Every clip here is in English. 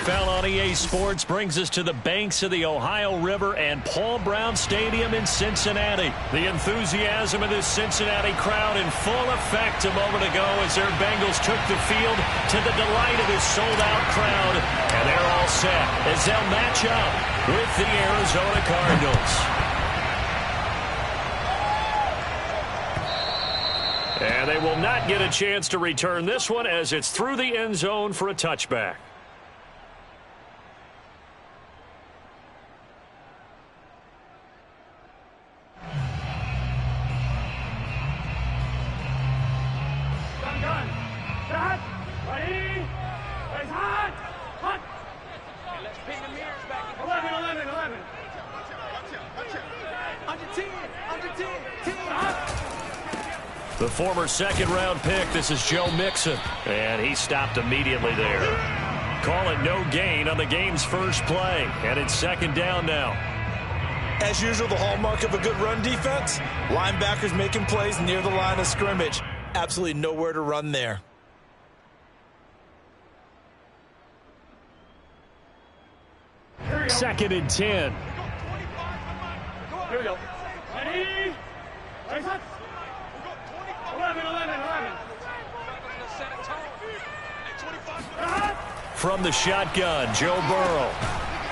NFL on EA Sports brings us to the banks of the Ohio River and Paul Brown Stadium in Cincinnati. The enthusiasm of this Cincinnati crowd in full effect a moment ago as their Bengals took the field to the delight of this sold-out crowd. And they're all set as they'll match up with the Arizona Cardinals. And they will not get a chance to return this one as it's through the end zone for a touchback. The former second-round pick, this is Joe Mixon, and he stopped immediately there. Call it no gain on the game's first play, and it's second down now. As usual, the hallmark of a good run defense, linebackers making plays near the line of scrimmage. Absolutely nowhere to run there. Second and 10. Here we go. Ready? Raise up. 11. From the shotgun, Joe Burrow.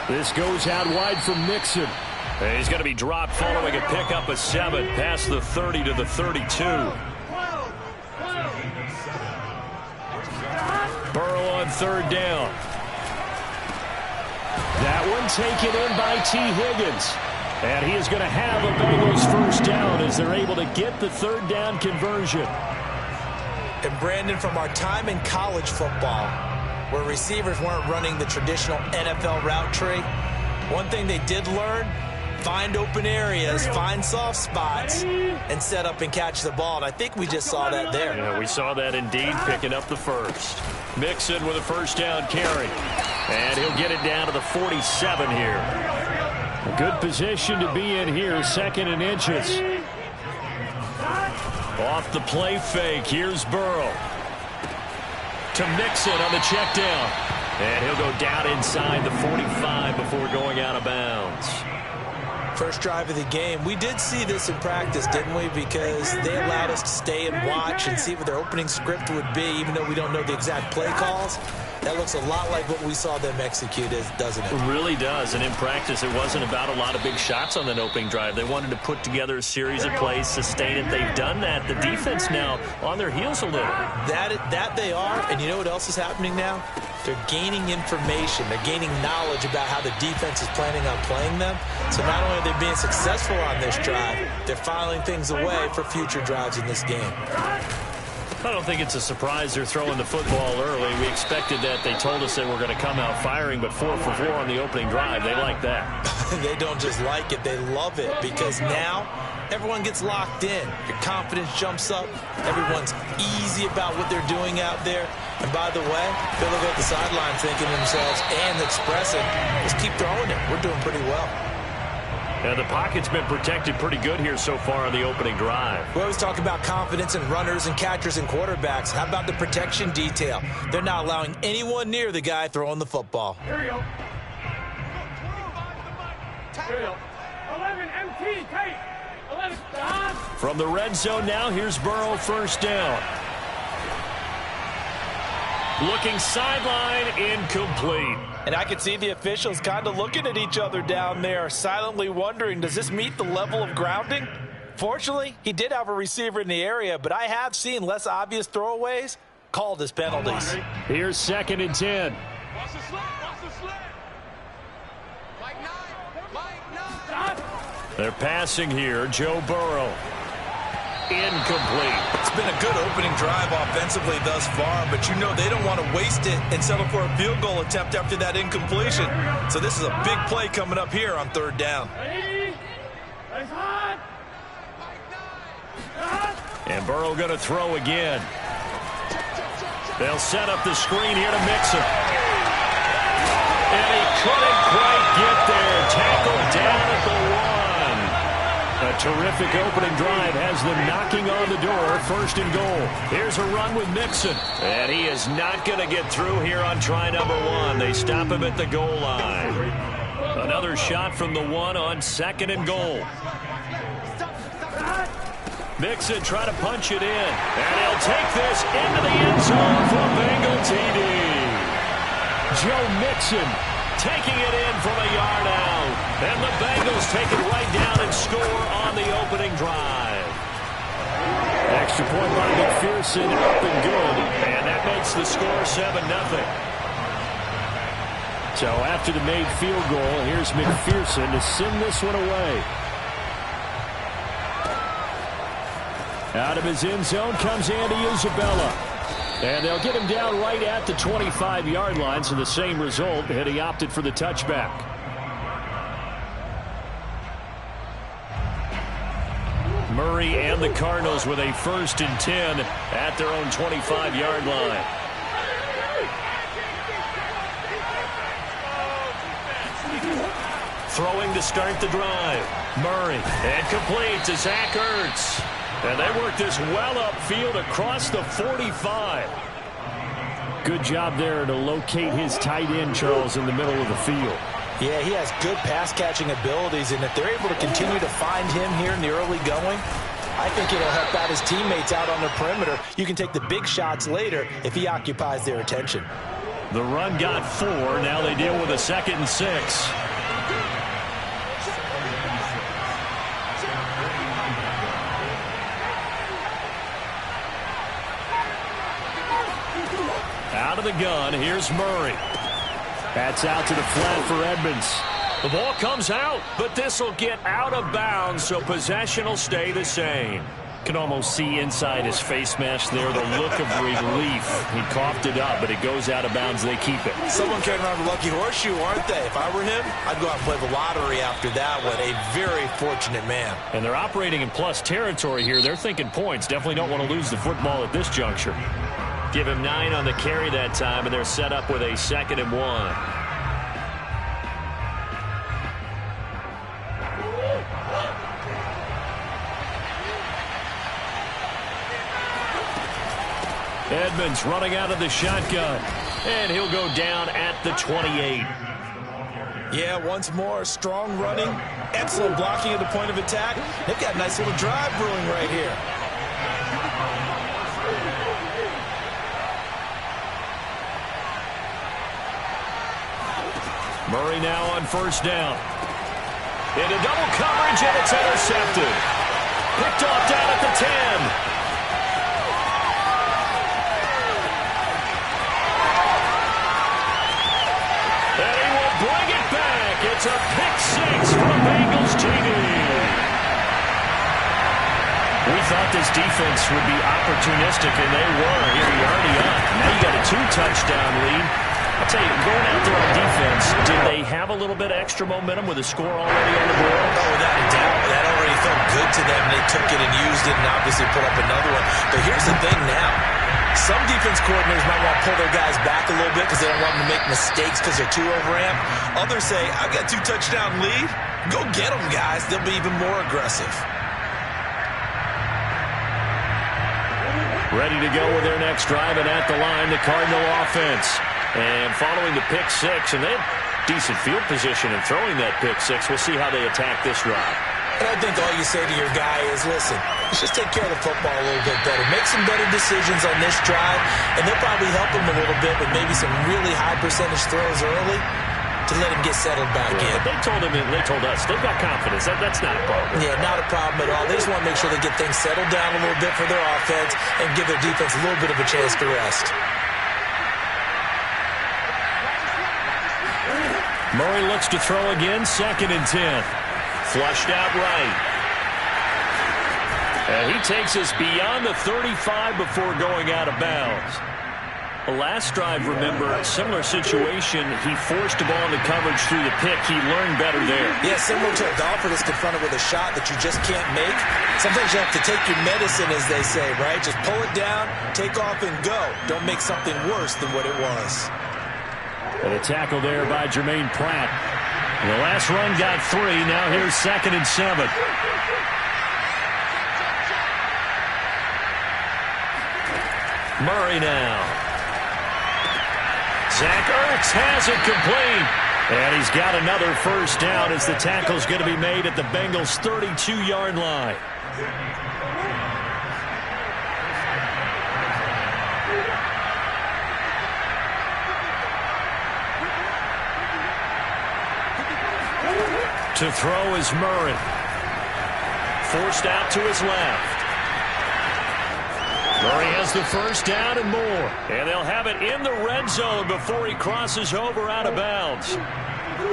This goes out wide from Mixon. And he's going to be dropped following a pickup of 7 past the 30 to the 32. Burrow on third down. That one taken in by T. Higgins. And he is going to have a Bengals first down as they're able to get the third down conversion. And Brandon, from our time in college football, where receivers weren't running the traditional NFL route tree, one thing they did learn, find open areas, find soft spots, and set up and catch the ball. And I think we just saw that there. Yeah, we saw that indeed, picking up the first. Mixon with a first down carry. And he'll get it down to the 47 here. A good position to be in here, second and inches. Off the play fake, here's Burrow. To Mixon on the check down. And he'll go down inside the 45 before going out of bounds. First drive of the game. We did see this in practice, didn't we? Because they allowed us to stay and watch and see what their opening script would be, even though we don't know the exact play calls. That looks a lot like what we saw them execute, doesn't it? It really does. And in practice, it wasn't about a lot of big shots on that opening drive. They wanted to put together a series of plays, sustain it. They've done that. The defense now on their heels a little. That they are. And you know what else is happening now? They're gaining information. They're gaining knowledge about how the defense is planning on playing them. So not only are they being successful on this drive, they're filing things away for future drives in this game. I don't think it's a surprise they're throwing the football early. We expected that. They told us they were going to come out firing, but 4 for 4 on the opening drive. They like that. They don't just like it. They love it because now everyone gets locked in. Your confidence jumps up. Everyone's easy about what they're doing out there. And by the way, they'll look at the sideline thinking to themselves and expressing, just keep throwing it. We're doing pretty well. And the pocket's been protected pretty good here so far on the opening drive. We always talk about confidence in runners and catchers and quarterbacks. How about the protection detail? They're not allowing anyone near the guy throwing the football. Here we go. Here we go. 11 MT, Kate. 11. From the red zone now, here's Burrow first down. Looking sideline, incomplete. And I could see the officials kind of looking at each other down there, silently wondering, does this meet the level of grounding? Fortunately, he did have a receiver in the area, but I have seen less obvious throwaways called as penalties. Here's second and 10. Watch the slip. Watch the slip. Mike 9. They're passing here, Joe Burrow. Incomplete. It's been a good opening drive offensively thus far, but you know they don't want to waste it and settle for a field goal attempt after that incompletion. So this is a big play coming up here on third down. And Burrow going to throw again. They'll set up the screen here to Mixon. And he couldn't quite get there. Tackled down at the 1. A terrific opening drive has them knocking on the door. First and goal. Here's a run with Mixon. And he is not going to get through here on try number 1. They stop him at the goal line. Another shot from the 1 on second and goal. Mixon trying to punch it in. And he'll take this into the end zone for a Bengal TD. Joe Mixon taking it in from a yard out. And the Bengals take it right down and score on the opening drive. Extra point by McPherson, up and good. And that makes the score 7-0. So after the made field goal, here's McPherson to send this one away. Out of his end zone comes Andy Isabella. And they'll get him down right at the 25-yard line, so the same result, and he opted for the touchback. Murray and the Cardinals with a 1st and 10 at their own 25-yard line. Throwing to start the drive. Murray, and complete to Zach Ertz. And they work this well upfield across the 45. Good job there to locate his tight end, Charles, in the middle of the field. Yeah, he has good pass-catching abilities, and if they're able to continue to find him here in the early going, I think it'll help out his teammates out on the perimeter. You can take the big shots later if he occupies their attention. The run got 4. Now they deal with a 2nd and 6. Out of the gun, here's Murray. That's out to the flat for Edmonds. The ball comes out, but this will get out of bounds, so possession will stay the same. Can almost see inside his face mask there the look of relief. He coughed it up, but it goes out of bounds. They keep it. Someone carrying around a lucky horseshoe, aren't they? If I were him, I'd go out and play the lottery after that one. A very fortunate man. And they're operating in plus territory here. They're thinking points. Definitely don't want to lose the football at this juncture. Give him 9 on the carry that time, and they're set up with a 2nd and 1. Edmonds running out of the shotgun, and he'll go down at the 28. Yeah, once more, strong running, excellent blocking at the point of attack. They've got a nice little drive brewing right here. Murray now on 1st down. Into double coverage, and it's intercepted. Picked off down at the 10. And he will bring it back. It's a pick 6 for the Bengals TD. We thought this defense would be opportunistic, and they were. Here we already up. Now you got a 2-touchdown lead. I'll tell you, going out there on defense, did they have a little bit of extra momentum with a score already on the board? Oh, without a doubt. That already felt good to them. They took it and used it and obviously put up another one. But here's the thing now. Some defense coordinators might want to pull their guys back a little bit because they don't want them to make mistakes because they're too overamped. Others say, I've got 2-touchdown lead. Go get them, guys. They'll be even more aggressive. Ready to go with their next drive, and at the line, the Cardinal offense. And following the pick 6, and they have decent field position in throwing that pick 6. We'll see how they attack this drive. And I think all you say to your guy is, listen, let's just take care of the football a little bit better. Make some better decisions on this drive, and they'll probably help him a little bit with maybe some really high percentage throws early to let him get settled back in. But they told him, and they told us, they've got confidence. That's not a problem. Yeah, not a problem at all. They just want to make sure they get things settled down a little bit for their offense and give their defense a little bit of a chance to rest. Murray looks to throw again, 2nd and 10. Flushed out right. And he takes us beyond the 35 before going out of bounds. The last drive, remember, similar situation. He forced the ball into coverage through the pick. He learned better there. Yeah, similar to a golfer that's confronted with a shot that you just can't make. Sometimes you have to take your medicine, as they say, right? Just pull it down, take off, and go. Don't make something worse than what it was. And a tackle there by Jermaine Pratt. The last run got 3. Now here's 2nd and 7. Murray now. Zach Ertz has it complete. And he's got another first down as the tackle's going to be made at the Bengals' 32-yard line. To throw is Murray. Forced out to his left. Murray has the first down and more. And they'll have it in the red zone before he crosses over out of bounds.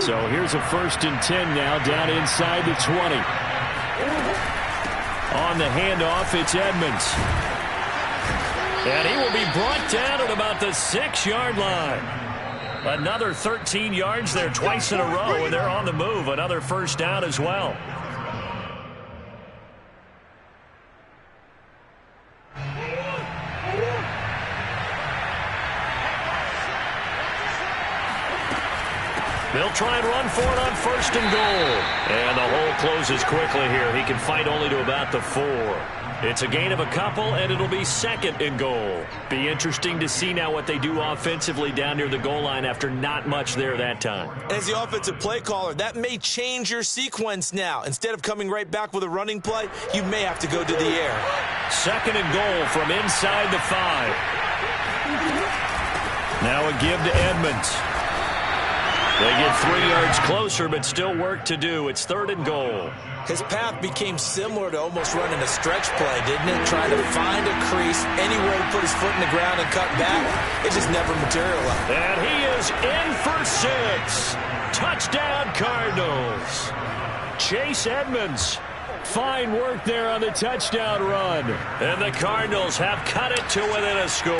So here's a 1st and 10 now down inside the 20. On the handoff, it's Edmonds. And he will be brought down at about the 6-yard line. Another 13 yards there twice in a row, and they're on the move. Another first down as well. They'll try and run for it on 1st and goal. And the hole closes quickly here. He can fight only to about the 4. It's a gain of a couple, and it'll be 2nd and goal. Be interesting to see now what they do offensively down near the goal line after not much there that time. As the offensive play caller, that may change your sequence now. Instead of coming right back with a running play, you may have to go to the air. 2nd and goal from inside the 5. Now a give to Edmonds. They get 3 yards closer, but still work to do. It's 3rd and goal. His path became similar to almost running a stretch play, didn't it? Trying to find a crease, anywhere to put his foot in the ground and cut back. It just never materialized. And he is in for 6. Touchdown, Cardinals. Chase Edmonds. Fine work there on the touchdown run. And the Cardinals have cut it to within a score.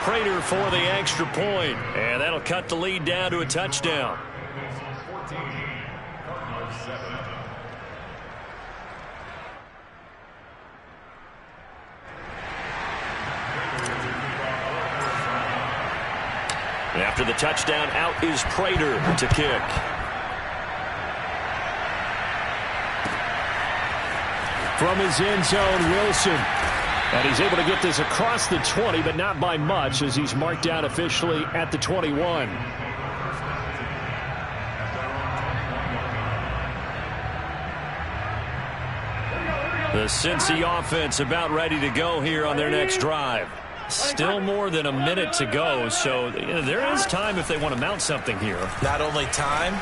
Prater for the extra point, and that'll cut the lead down to a touchdown. After the touchdown, out is Prater to kick. From his end zone, Wilson. And he's able to get this across the 20, but not by much, as he's marked down officially at the 21. The Cincy offense about ready to go here on their next drive. Still more than a minute to go, so there is time if they want to mount something here. Not only time,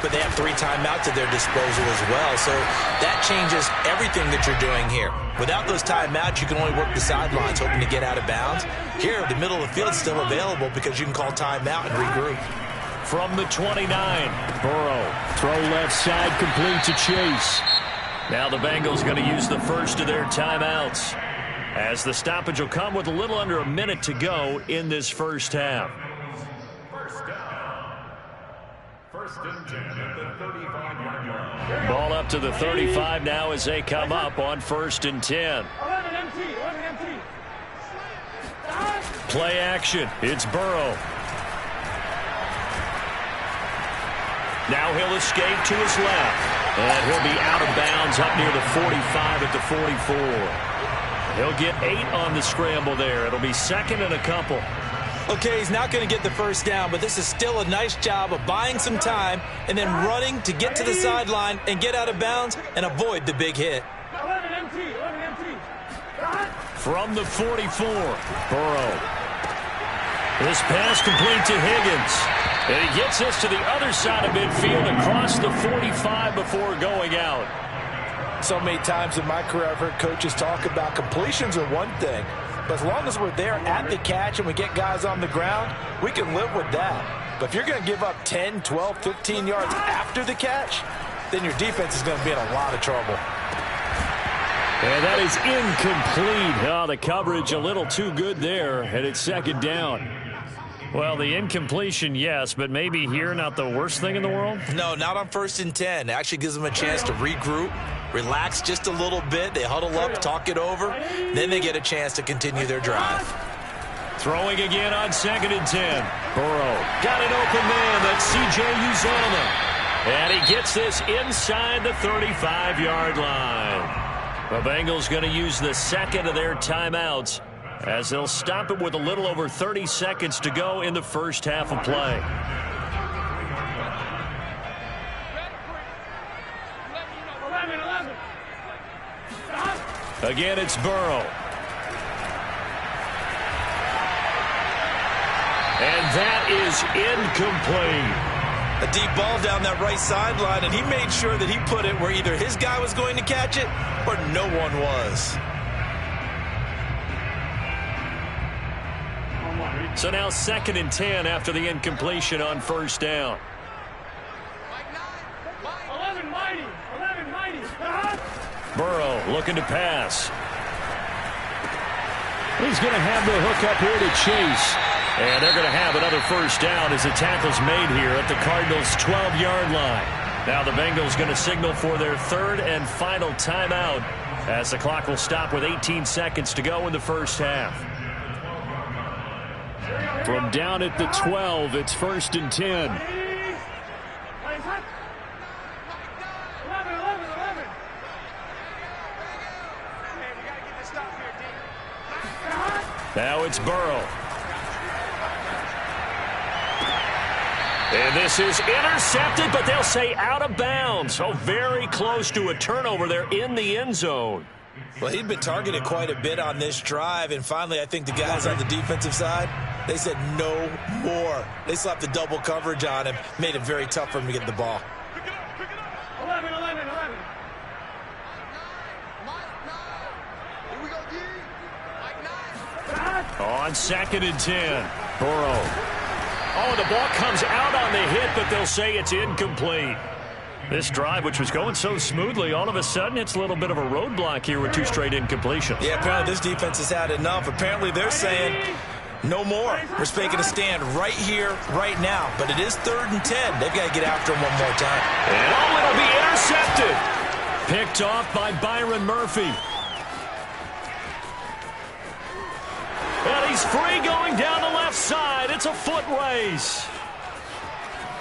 but they have 3 timeouts at their disposal as well. So that changes everything that you're doing here. Without those timeouts, you can only work the sidelines, hoping to get out of bounds. Here, the middle of the field is still available because you can call timeout and regroup. From the 29, Burrow. Throw left side, complete to Chase. Now the Bengals going to use the first of their timeouts, as the stoppage will come with a little under a minute to go in this first half. First and 10 at the 35-yard line. Ball up to the 35 now as they come up on 1st and 10. 11 empty. Play action. It's Burrow. Now he'll escape to his left. And he'll be out of bounds up near the 45 at the 44. He'll get 8 on the scramble there. It'll be 2nd and a couple. Okay, he's not going to get the first down, but this is still a nice job of buying some time and then running to get to the sideline and get out of bounds and avoid the big hit. 11 empty. From the 44, Burrow. This pass complete to Higgins. And he gets this to the other side of midfield across the 45 before going out. So many times in my career I've heard coaches talk about completions are one thing, but as long as we're there at the catch and we get guys on the ground, we can live with that. But if you're going to give up 10, 12, 15 yards after the catch, then your defense is going to be in a lot of trouble. And that is incomplete. Oh, the coverage a little too good there, and it's 2nd down. Well, the incompletion, yes, but maybe here not the worst thing in the world? No, not on 1st and 10. It actually gives them a chance to regroup, relax just a little bit. They huddle up, talk it over. Then they get a chance to continue their drive. Throwing again on 2nd and 10. Burrow got an open man. That's C.J. Uzomah. And he gets this inside the 35-yard line. The Bengals going to use the second of their timeouts as they'll stop it with a little over 30 seconds to go in the first half of play. Again, it's Burrow. And that is incomplete. A deep ball down that right sideline, and he made sure that he put it where either his guy was going to catch it or no one was. So now 2nd and 10 after the incompletion on first down. Burrow looking to pass. He's going to have the hook up here to Chase. And they're going to have another first down as the tackle's made here at the Cardinals' 12-yard line. Now the Bengals going to signal for their third and final timeout as the clock will stop with 18 seconds to go in the first half. From down at the 12, it's 1st and 10. Now it's Burrow. And this is intercepted, but they'll say out of bounds. So very close to a turnover there in the end zone. Well, he'd been targeted quite a bit on this drive, and finally I think the guys on the defensive side, they said no more. They slapped the double coverage on him, made it very tough for him to get the ball. 11. On 2nd and 10, Burrow. Oh, the ball comes out on the hit, but they'll say it's incomplete. This drive, which was going so smoothly, all of a sudden it's a little bit of a roadblock here with 2 straight incompletions. Yeah, apparently this defense has had enough. Apparently they're saying no more. We're making a stand right here, right now. But it is 3rd and 10. They've got to get after him one more time. And it'll be intercepted. Picked off by Byron Murphy. And he's free going down the left side. It's a foot race.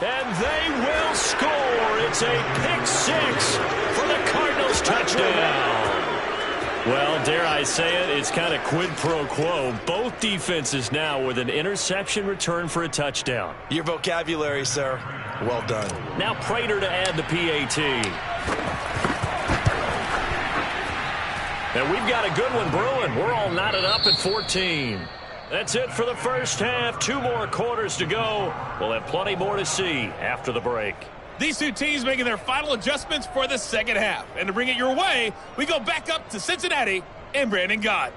And they will score. It's a pick-6 for the Cardinals touchdown. Well, dare I say it, it's kind of quid pro quo. Both defenses now with an interception return for a touchdown. Your vocabulary, sir. Well done. Now Prater to add the PAT. And we've got a good one brewing. We're all knotted up at 14. That's it for the first half. 2 more quarters to go. We'll have plenty more to see after the break. These two teams making their final adjustments for the second half. And to bring it your way, we go back up to Cincinnati and Brandon Gott.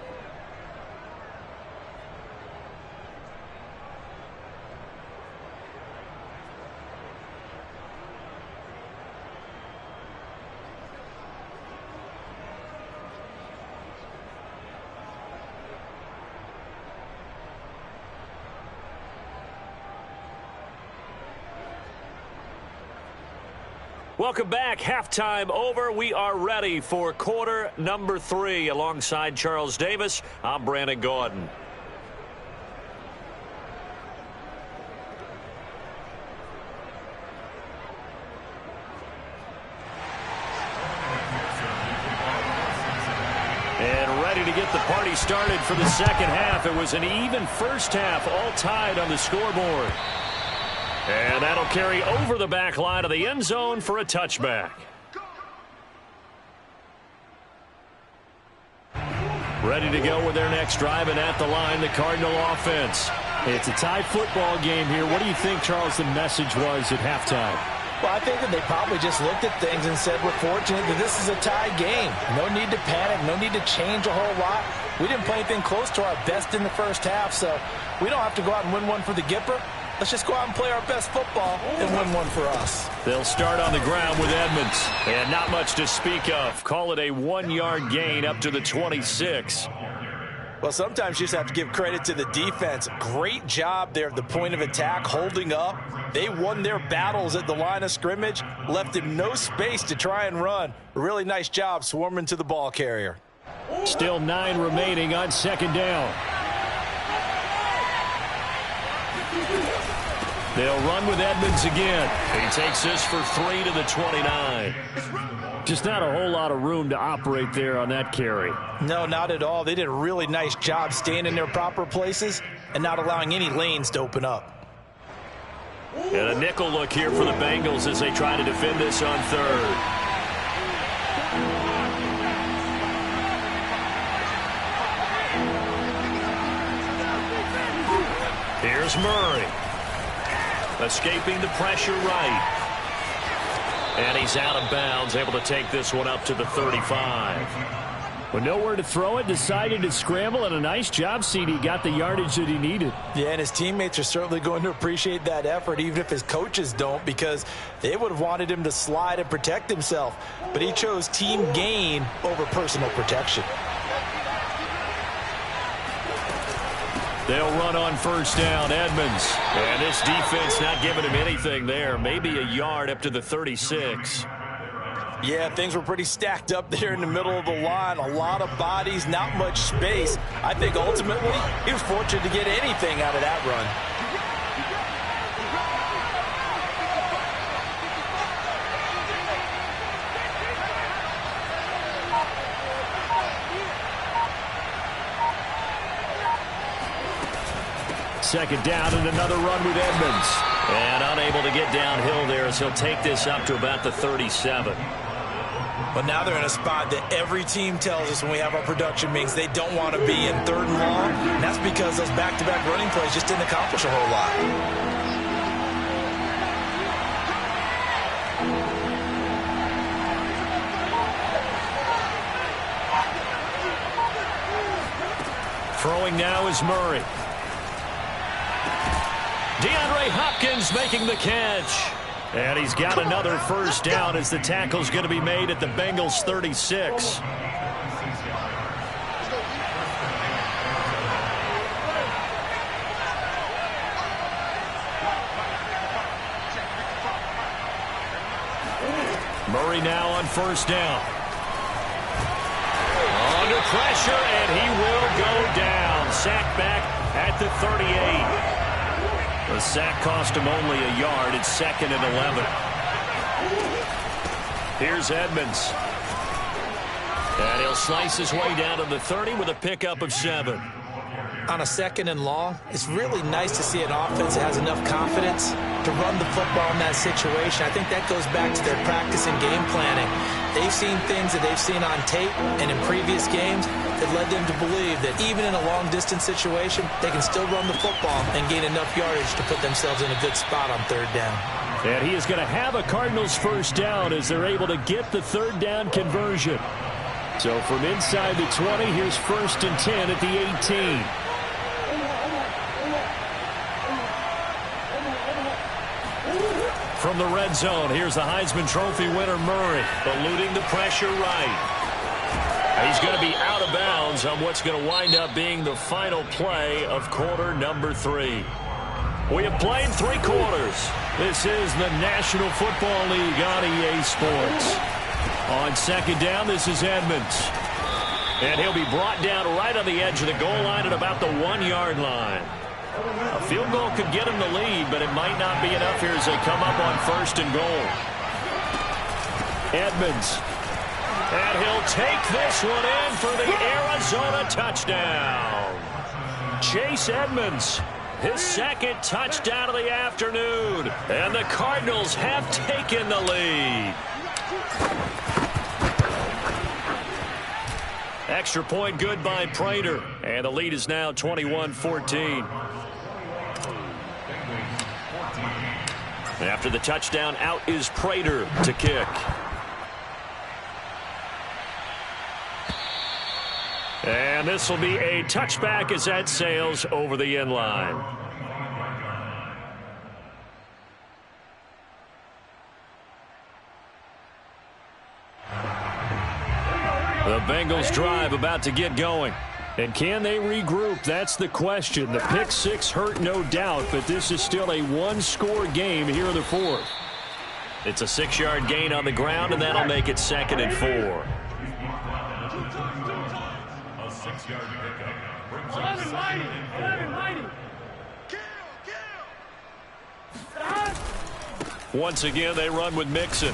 Welcome back. Halftime over. We are ready for quarter number 3. Alongside Charles Davis, I'm Brandon Gaudin. And ready to get the party started for the second half. It was an even first half, all tied on the scoreboard. And that'll carry over the back line of the end zone for a touchback. Ready to go with their next drive, and at the line, the Cardinal offense. It's a tie football game here. What do you think, Charles, the message was at halftime? Well, I think that they probably just looked at things and said, we're fortunate that this is a tie game. No need to panic. No need to change a whole lot. We didn't play anything close to our best in the first half, so we don't have to go out and win one for the Gipper. Let's just go out and play our best football and win one for us. They'll start on the ground with Edmonds. And not much to speak of. Call it a 1-yard gain up to the 26. Well, sometimes you just have to give credit to the defense. Great job there at the point of attack, holding up. They won their battles at the line of scrimmage, left him no space to try and run. A really nice job swarming to the ball carrier. Still 9 remaining on second down. They'll run with Edmonds again. He takes this for 3 to the 29. Just not a whole lot of room to operate there on that carry. No, not at all. They did a really nice job staying in their proper places and not allowing any lanes to open up. And a nickel look here for the Bengals as they try to defend this on third. Here's Murray. Escaping the pressure right. And he's out of bounds, able to take this one up to the 35. With nowhere to throw it, decided to scramble, and a nice job, CD. Got the yardage that he needed. Yeah, and his teammates are certainly going to appreciate that effort, even if his coaches don't, because they would have wanted him to slide and protect himself. But he chose team gain over personal protection. They'll run on first down, Edmonds. And this defense not giving him anything there. Maybe a yard up to the 36. Yeah, things were pretty stacked up there in the middle of the line. A lot of bodies, not much space. I think ultimately he was fortunate to get anything out of that run. Second down and another run with Edmonds. And unable to get downhill there as he'll take this up to about the 37. But now they're in a spot that every team tells us when we have our production meetings they don't want to be in, 3rd and long. And that's because those back-to-back running plays just didn't accomplish a whole lot. Throwing now is Murray. DeAndre Hopkins making the catch. And he's got another first down as the tackle's going to be made at the Bengals 36. Murray now on first down. Under pressure, and he will go down. Sacked back at the 38. The sack cost him only a yard. It's 2nd and 11. Here's Edmonds. And he'll slice his way down to the 30 with a pickup of 7. On a 2nd and long, it's really nice to see an offense that has enough confidence to run the football in that situation. I think that goes back to their practice and game planning. They've seen things that they've seen on tape and in previous games that led them to believe that even in a long-distance situation, they can still run the football and gain enough yardage to put themselves in a good spot on 3rd down. And he is going to have a Cardinals first down as they're able to get the 3rd down conversion. So from inside the 20, here's 1st and 10 at the 18. From the red zone, here's the Heisman Trophy winner Murray, eluding the pressure right. He's going to be out of bounds on what's going to wind up being the final play of quarter number 3. We have played 3 quarters. This is the National Football League on EA Sports. On 2nd down, this is Edmonds. And he'll be brought down right on the edge of the goal line at about the 1-yard line. A field goal could get him the lead, but it might not be enough here as they come up on 1st and goal. Edmonds. And he'll take this one in for the Arizona touchdown. Chase Edmonds, his 2nd touchdown of the afternoon. And the Cardinals have taken the lead. Extra point good by Prater. And the lead is now 21-14. After the touchdown, out is Prater to kick. And this will be a touchback as that sails over the end line. The Bengals drive about to get going. And can they regroup? That's the question. The pick 6 hurt, no doubt, but this is still a 1-score game here in the 4th. It's a 6-yard gain on the ground, and that'll make it 2nd and 4. A 6-yard pickup brings up 2nd and 4. Once again, they run with Mixon.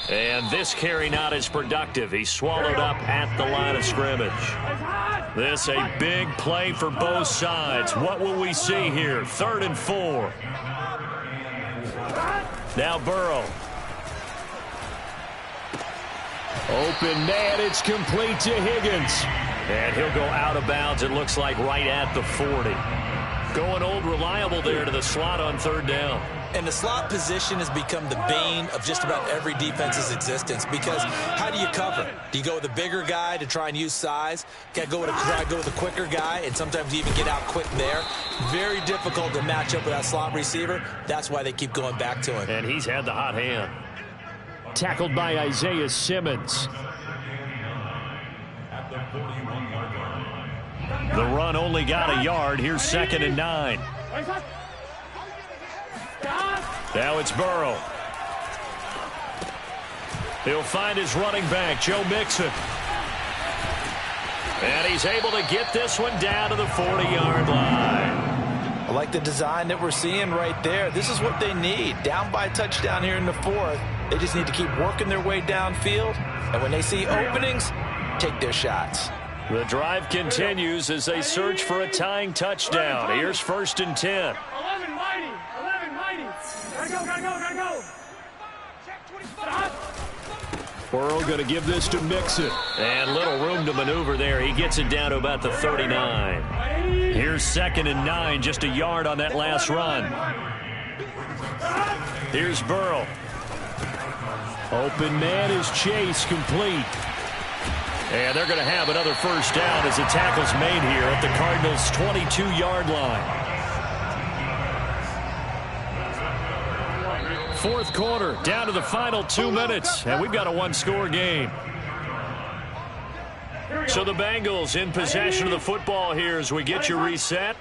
And this carry not as productive. He's swallowed up at the line of scrimmage. This a big play for both sides. What will we see here? 3rd and 4. Now Burrow. Open man, it's complete to Higgins. And he'll go out of bounds, it looks like, right at the 40. Going old reliable there to the slot on 3rd down. And the slot position has become the bane of just about every defense's existence, because how do you cover? Do you go with a bigger guy to try and use size? Got to go with a quicker guy, and sometimes you even get out quick there. Very difficult to match up with that slot receiver. That's why they keep going back to him. And he's had the hot hand. Tackled by Isaiah Simmons. The run only got a yard. Here's 2nd and 9. Now it's Burrow. He'll find his running back, Joe Mixon. And he's able to get this one down to the 40-yard line. I like the design that we're seeing right there. This is what they need. Down by a touchdown here in the 4th. They just need to keep working their way downfield. And when they see openings, take their shots. The drive continues as they search for a tying touchdown. Here's 1st and 10. 11 mighty. 11 mighty. Gotta go. Burrow going to give this to Mixon. And little room to maneuver there. He gets it down to about the 39. Here's 2nd and 9, just a yard on that last run. Here's Burrow. Open man is Chase, complete. And they're going to have another 1st down as the tackle's made here at the Cardinals' 22-yard line. 4th quarter, down to the final 2 minutes, and we've got a 1-score game. So the Bengals in possession of the football here as we get you reset.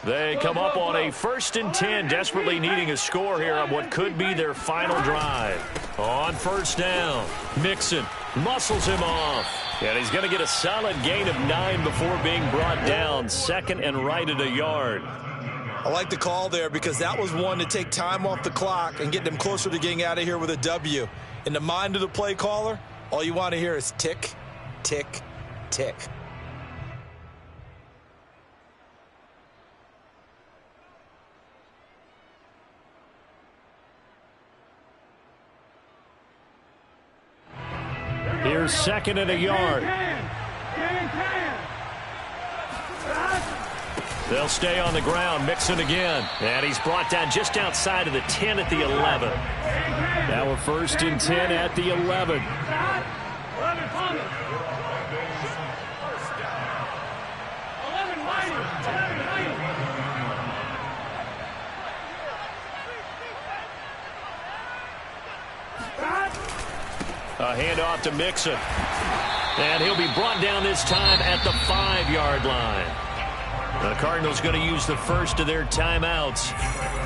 They come up on a 1st and 10, desperately needing a score here on what could be their final drive. On 1st down, Mixon muscles him off. And he's going to get a solid gain of 9 before being brought down. 2nd and right at a yard. I like the call there because that was one to take time off the clock and get them closer to getting out of here with a W. In the mind of the play caller, all you want to hear is tick, tick, tick. Here's 2nd and a yard. They'll stay on the ground. Mixon again. And he's brought down just outside of the 10 at the 11. Now a 1st and 10 at the 11. A handoff to Mixon. And he'll be brought down this time at the 5-yard line. The Cardinals going to use the first of their timeouts.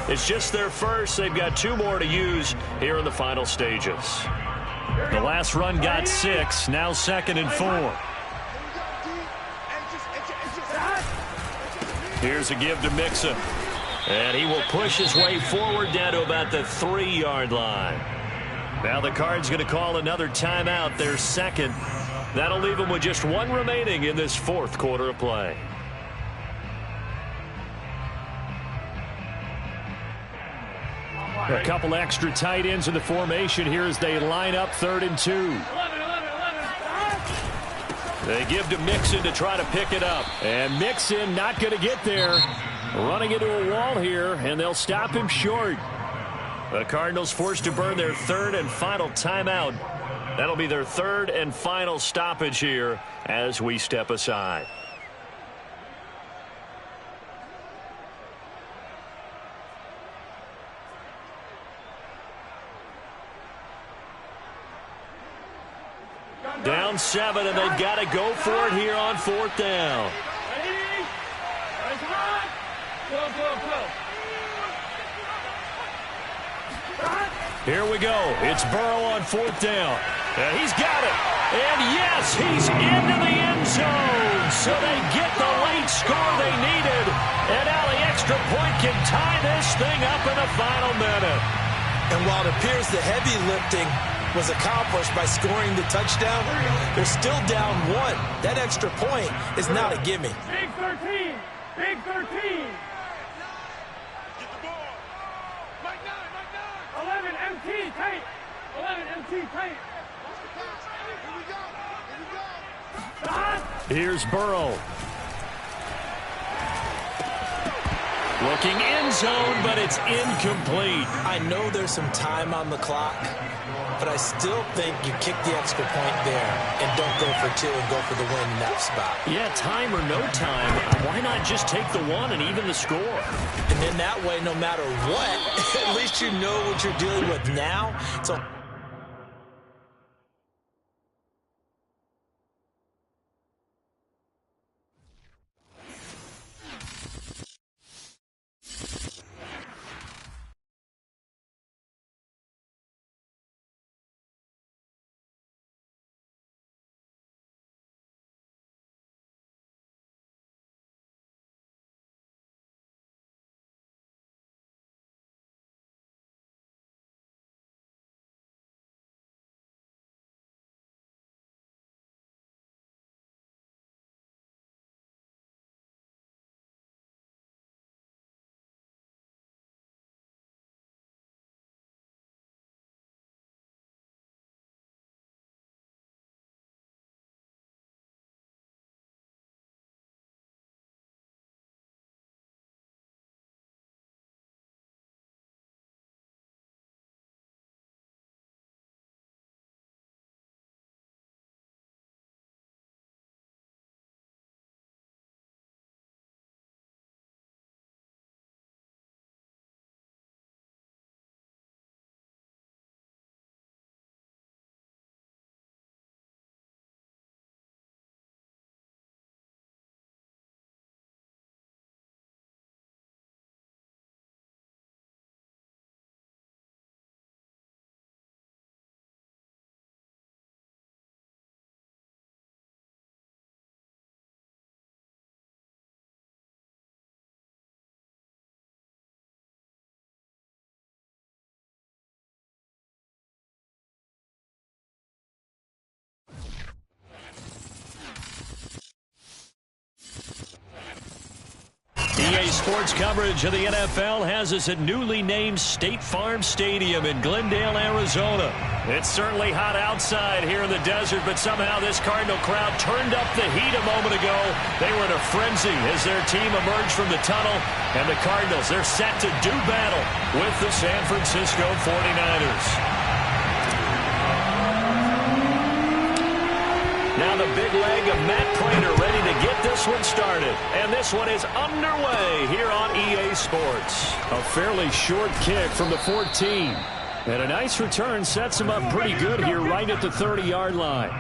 It's just their first. They've got 2 more to use here in the final stages. The last run got 6. Now 2nd and 4. Here's a give to Mixon. And he will push his way forward down to about the 3-yard line. Now the Cards going to call another timeout, their 2nd. That'll leave them with just 1 remaining in this 4th quarter of play. A couple extra tight ends in the formation here as they line up 3rd and 2. They give to Mixon to try to pick it up. And Mixon not going to get there. Running into a wall here, and they'll stop him short. The Cardinals forced to burn their 3rd and final timeout. That'll be their 3rd and final stoppage here as we step aside. Down 7, and they've got to go for it here on 4th down. Here we go. It's Burrow on 4th down. And he's got it. And yes, he's into the end zone. So they get the late score they needed. And now the extra point can tie this thing up in the final minute. And while it appears the heavy lifting was accomplished by scoring the touchdown, they're still down 1. That extra point is not a gimme. Big 13. Big 13. 11 MT tight. 11 MT tight. Here's Burrow. Looking end zone, but it's incomplete. I know there's some time on the clock, but I still think you kick the extra point there and don't go for 2 and go for the win in that spot. Yeah, time or no time, why not just take the 1 and even the score? And then that way, no matter what, at least you know what you're dealing with now. So EA Sports coverage of the NFL has us at newly named State Farm Stadium in Glendale, Arizona. It's certainly hot outside here in the desert, but somehow this Cardinal crowd turned up the heat a moment ago. They were in a frenzy as their team emerged from the tunnel, and the Cardinals, they're set to do battle with the San Francisco 49ers. Now the big leg of Matt Pratt ready to get this one started. And this one is underway here on EA Sports. A fairly short kick from the 14. And a nice return sets him up pretty good here right at the 30-yard line.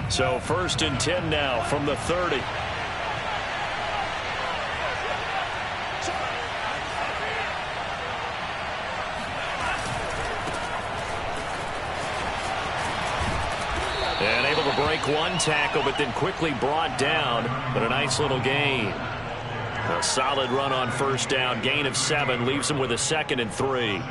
So 1st and 10 now from the 30. And able to break one tackle, but then quickly brought down. But a nice little gain. A solid run on 1st down. Gain of 7 leaves him with a 2nd and 3.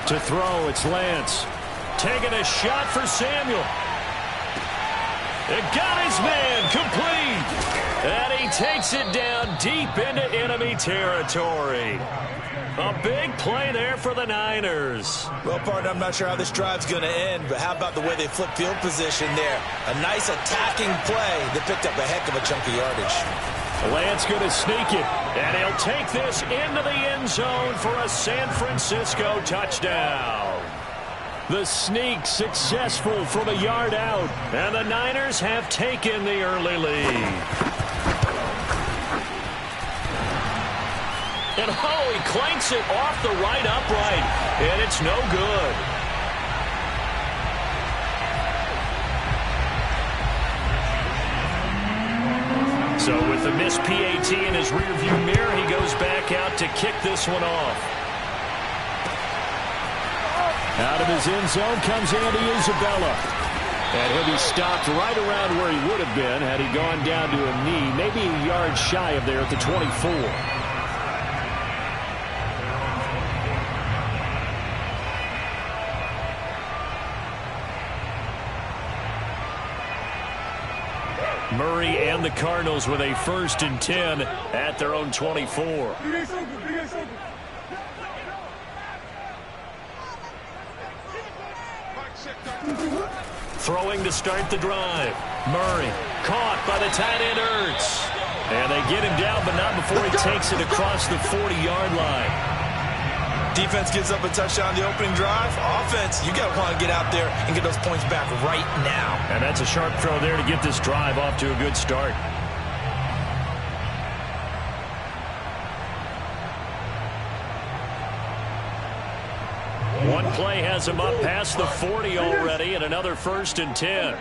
To throw, it's Lance. Taking a shot for Samuel. It got his man complete. And he takes it down deep into enemy territory. A big play there for the Niners. Well, partner, I'm not sure how this drive's going to end, but how about the way they flip field position there? A nice attacking play that picked up a heck of a chunk of yardage. Lance going to sneak it, and he'll take this into the end zone for a San Francisco touchdown. The sneak successful from a yard out. And the Niners have taken the early lead. And he clanks it off the right upright. And it's no good. So with the missed PAT in his rearview mirror, he goes back out to kick this one off. Out of his end zone comes Andy Isabella. And he'll be stopped right around where he would have been had he gone down to a knee, maybe a yard shy of there at the 24. Murray and the Cardinals with a 1st and 10 at their own 24. Throwing to start the drive. Murray caught by the tight end Ertz. And they get him down, but not before he takes it across the 40-yard line. Defense gives up a touchdown the opening drive. Offense, you got to want to get out there and get those points back right now. And that's a sharp throw there to get this drive off to a good start. One play has him up past the 40 already, and another 1st and 10.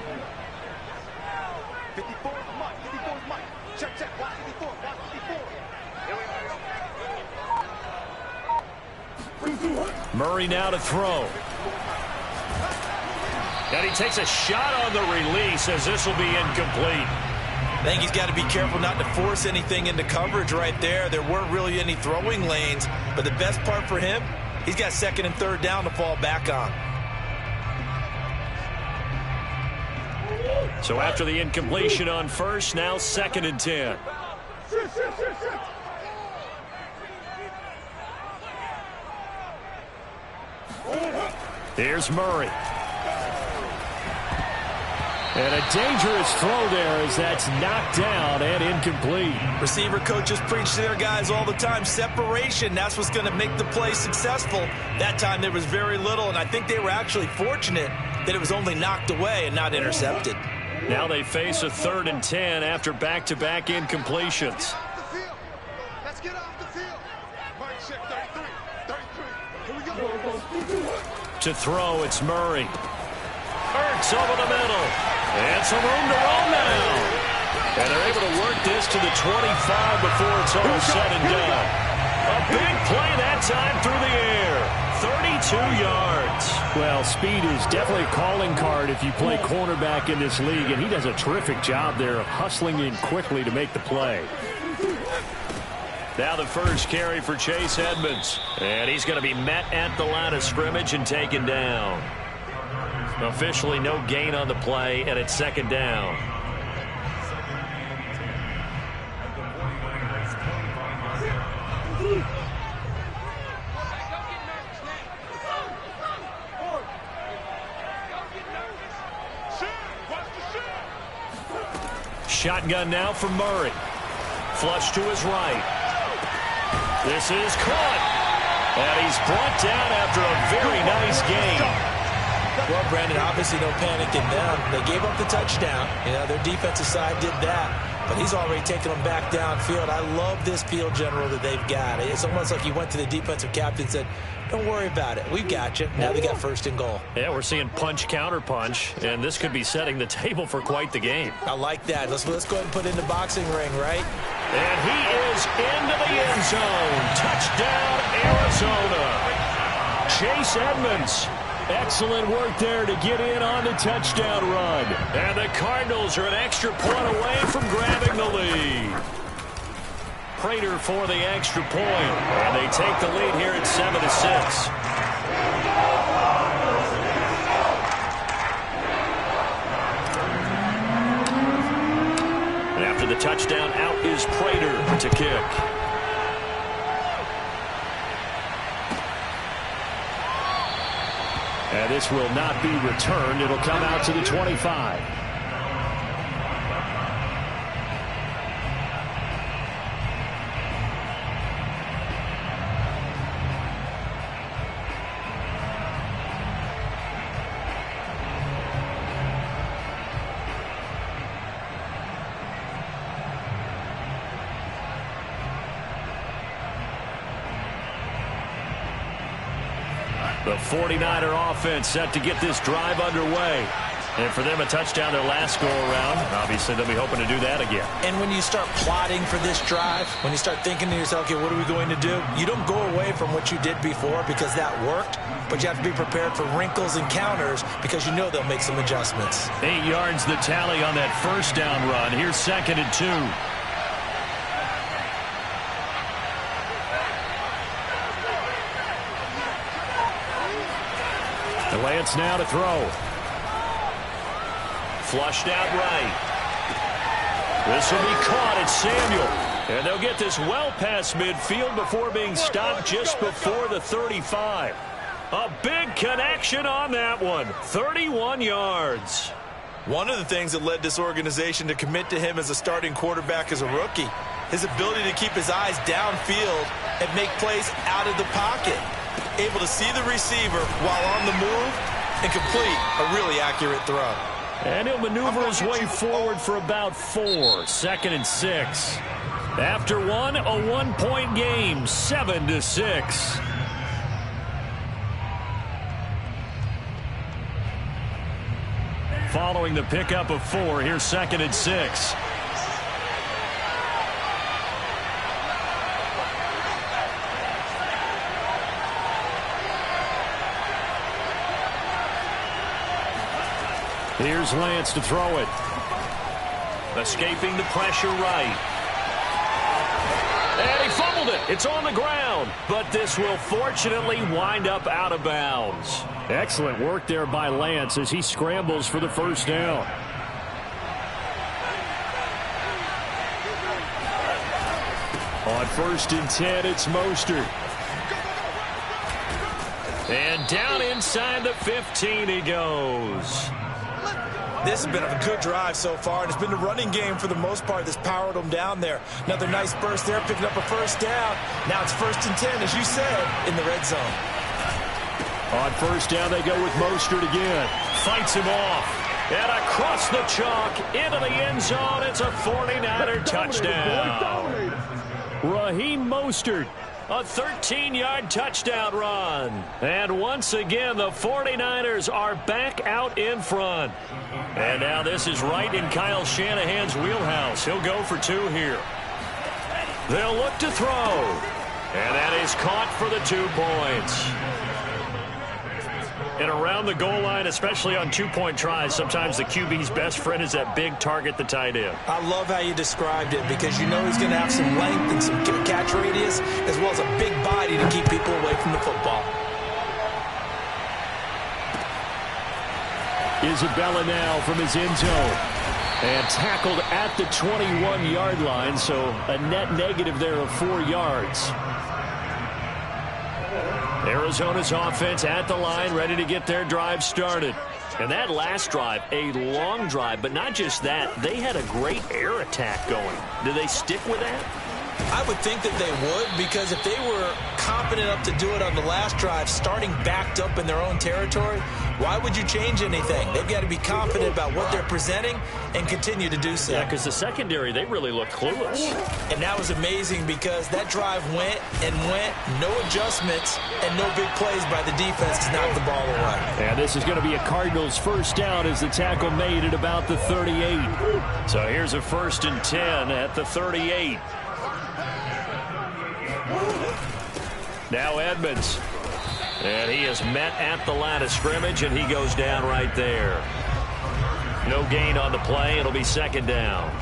Murray now to throw. And he takes a shot on the release as this will be incomplete. I think he's got to be careful not to force anything into coverage right there. There weren't really any throwing lanes, but the best part for him, he's got 2nd and 3rd down to fall back on. So after the incompletion on 1st, now 2nd and 10. Here's Murray. And a dangerous throw there as that's knocked down and incomplete. Receiver coaches preach to their guys all the time. Separation, that's what's going to make the play successful. That time there was very little, and I think they were actually fortunate that it was only knocked away and not intercepted. Now they face a 3rd and 10 after back-to-back incompletions. Let's get off the field. Mark check 33. Here we go. To throw, it's Murray. Ertz over the middle. And some room to roll now. And they're able to work this to the 25 before it's all said and done. A big play that time through the air. 32 yards. Well, speed is definitely a calling card if you play cornerback in this league, and he does a terrific job there of hustling in quickly to make the play. Now the first carry for Chase Edmonds. And he's going to be met at the line of scrimmage and taken down. Officially no gain on the play, and it's 2nd down. Shotgun now for Murray. Flush to his right. This is caught. And he's brought down after a very nice game. Well, Brandon, obviously no panic in them. They gave up the touchdown. You know, their defensive side did that. But he's already taken them back downfield. I love this field general that they've got. It's almost like he went to the defensive captain and said, don't worry about it. We've got you. Now they got 1st and goal. Yeah, we're seeing punch, counter punch, and this could be setting the table for quite the game. I like that. Let's go ahead and put it in the boxing ring, right? And he is into the end zone. Touchdown, Arizona. Chase Edmonds. Excellent work there to get in on the touchdown run. And the Cardinals are an extra point away from grabbing the lead. Prater for the extra point. And they take the lead here at 7-6. And after the touchdown, out is Prater to kick. And this will not be returned. It'll come out to the 25. The 49er offense set to get this drive underway. And for them, a touchdown their last go-around. Obviously, they'll be hoping to do that again. And when you start plotting for this drive, when you start thinking to yourself, okay, what are we going to do? You don't go away from what you did before because that worked, but you have to be prepared for wrinkles and counters because you know they'll make some adjustments. 8 yards the tally on that first down run. Here's 2nd and 2. The Lance now to throw. Flushed out right. This will be caught. It's Samuel. And they'll get this well past midfield before being stopped just before the 35. A big connection on that one. 31 yards. One of the things that led this organization to commit to him as a starting quarterback as a rookie, his ability to keep his eyes downfield and make plays out of the pocket. Able to see the receiver while on the move and complete a really accurate throw. And he'll maneuver his way forward for about 4. 2nd and 6. After one, a 1-point game, 7-6. Following the pickup of 4, here's 2nd and 6. Here's Lance to throw it. Escaping the pressure right. And he fumbled it. It's on the ground. But this will fortunately wind up out of bounds. Excellent work there by Lance as he scrambles for the first down. On 1st and 10, it's Mostert. And down inside the 15 he goes. This has been a good drive so far, and it's been the running game for the most part that's powered them down there. Another nice burst there, picking up a first down. Now it's 1st and 10, as you said, in the red zone. On 1st down, they go with Mostert again. Fights him off. And across the chalk, into the end zone. It's a 49er touchdown. Raheem Mostert. A 13-yard touchdown run. And once again, the 49ers are back out in front. And now this is right in Kyle Shanahan's wheelhouse. He'll go for 2 here. They'll look to throw. And that is caught for the 2 points. And around the goal line, especially on 2-point tries, sometimes the QB's best friend is that big target, the tight end. I love how you described it because you know he's going to have some length and some catch radius as well as a big body to keep people away from the football. Isabella now from his end zone. And tackled at the 21-yard line, so a net negative there of 4 yards. Arizona's offense at the line, ready to get their drive started. And that last drive, a long drive, but not just that. They had a great air attack going. Do they stick with that? I would think that they would, because if they were confident enough to do it on the last drive, starting backed up in their own territory, why would you change anything? They've got to be confident about what they're presenting and continue to do so. Yeah, because the secondary, they really looked clueless. And that was amazing because that drive went and went, no adjustments, and no big plays by the defense to knock the ball away. And this is going to be a Cardinals first down as the tackle made at about the 38. So here's a 1st and 10 at the 38. Now Edmonds. And he is met at the line of scrimmage, and he goes down right there. No gain on the play. It'll be 2nd down.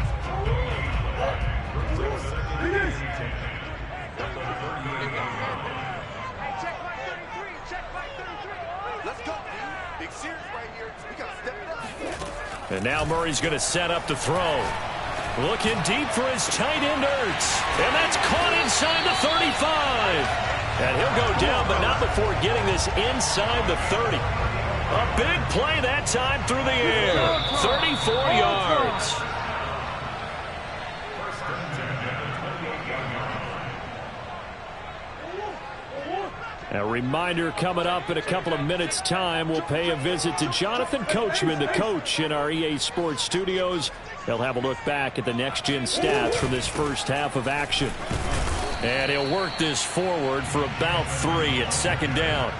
Let's go. Big series right here. We got to step it up. And now Murray's going to set up to throw. Looking deep for his tight end, Ertz. And that's caught inside the 35. And he'll go down, but not before getting this inside the 30. A big play that time through the air. 34 yards. A reminder coming up in a couple of minutes' time. We'll pay a visit to Jonathan Coachman, the coach in our EA Sports studios. They'll have a look back at the next-gen stats from this first half of action. And he'll work this forward for about 3 at 2nd down.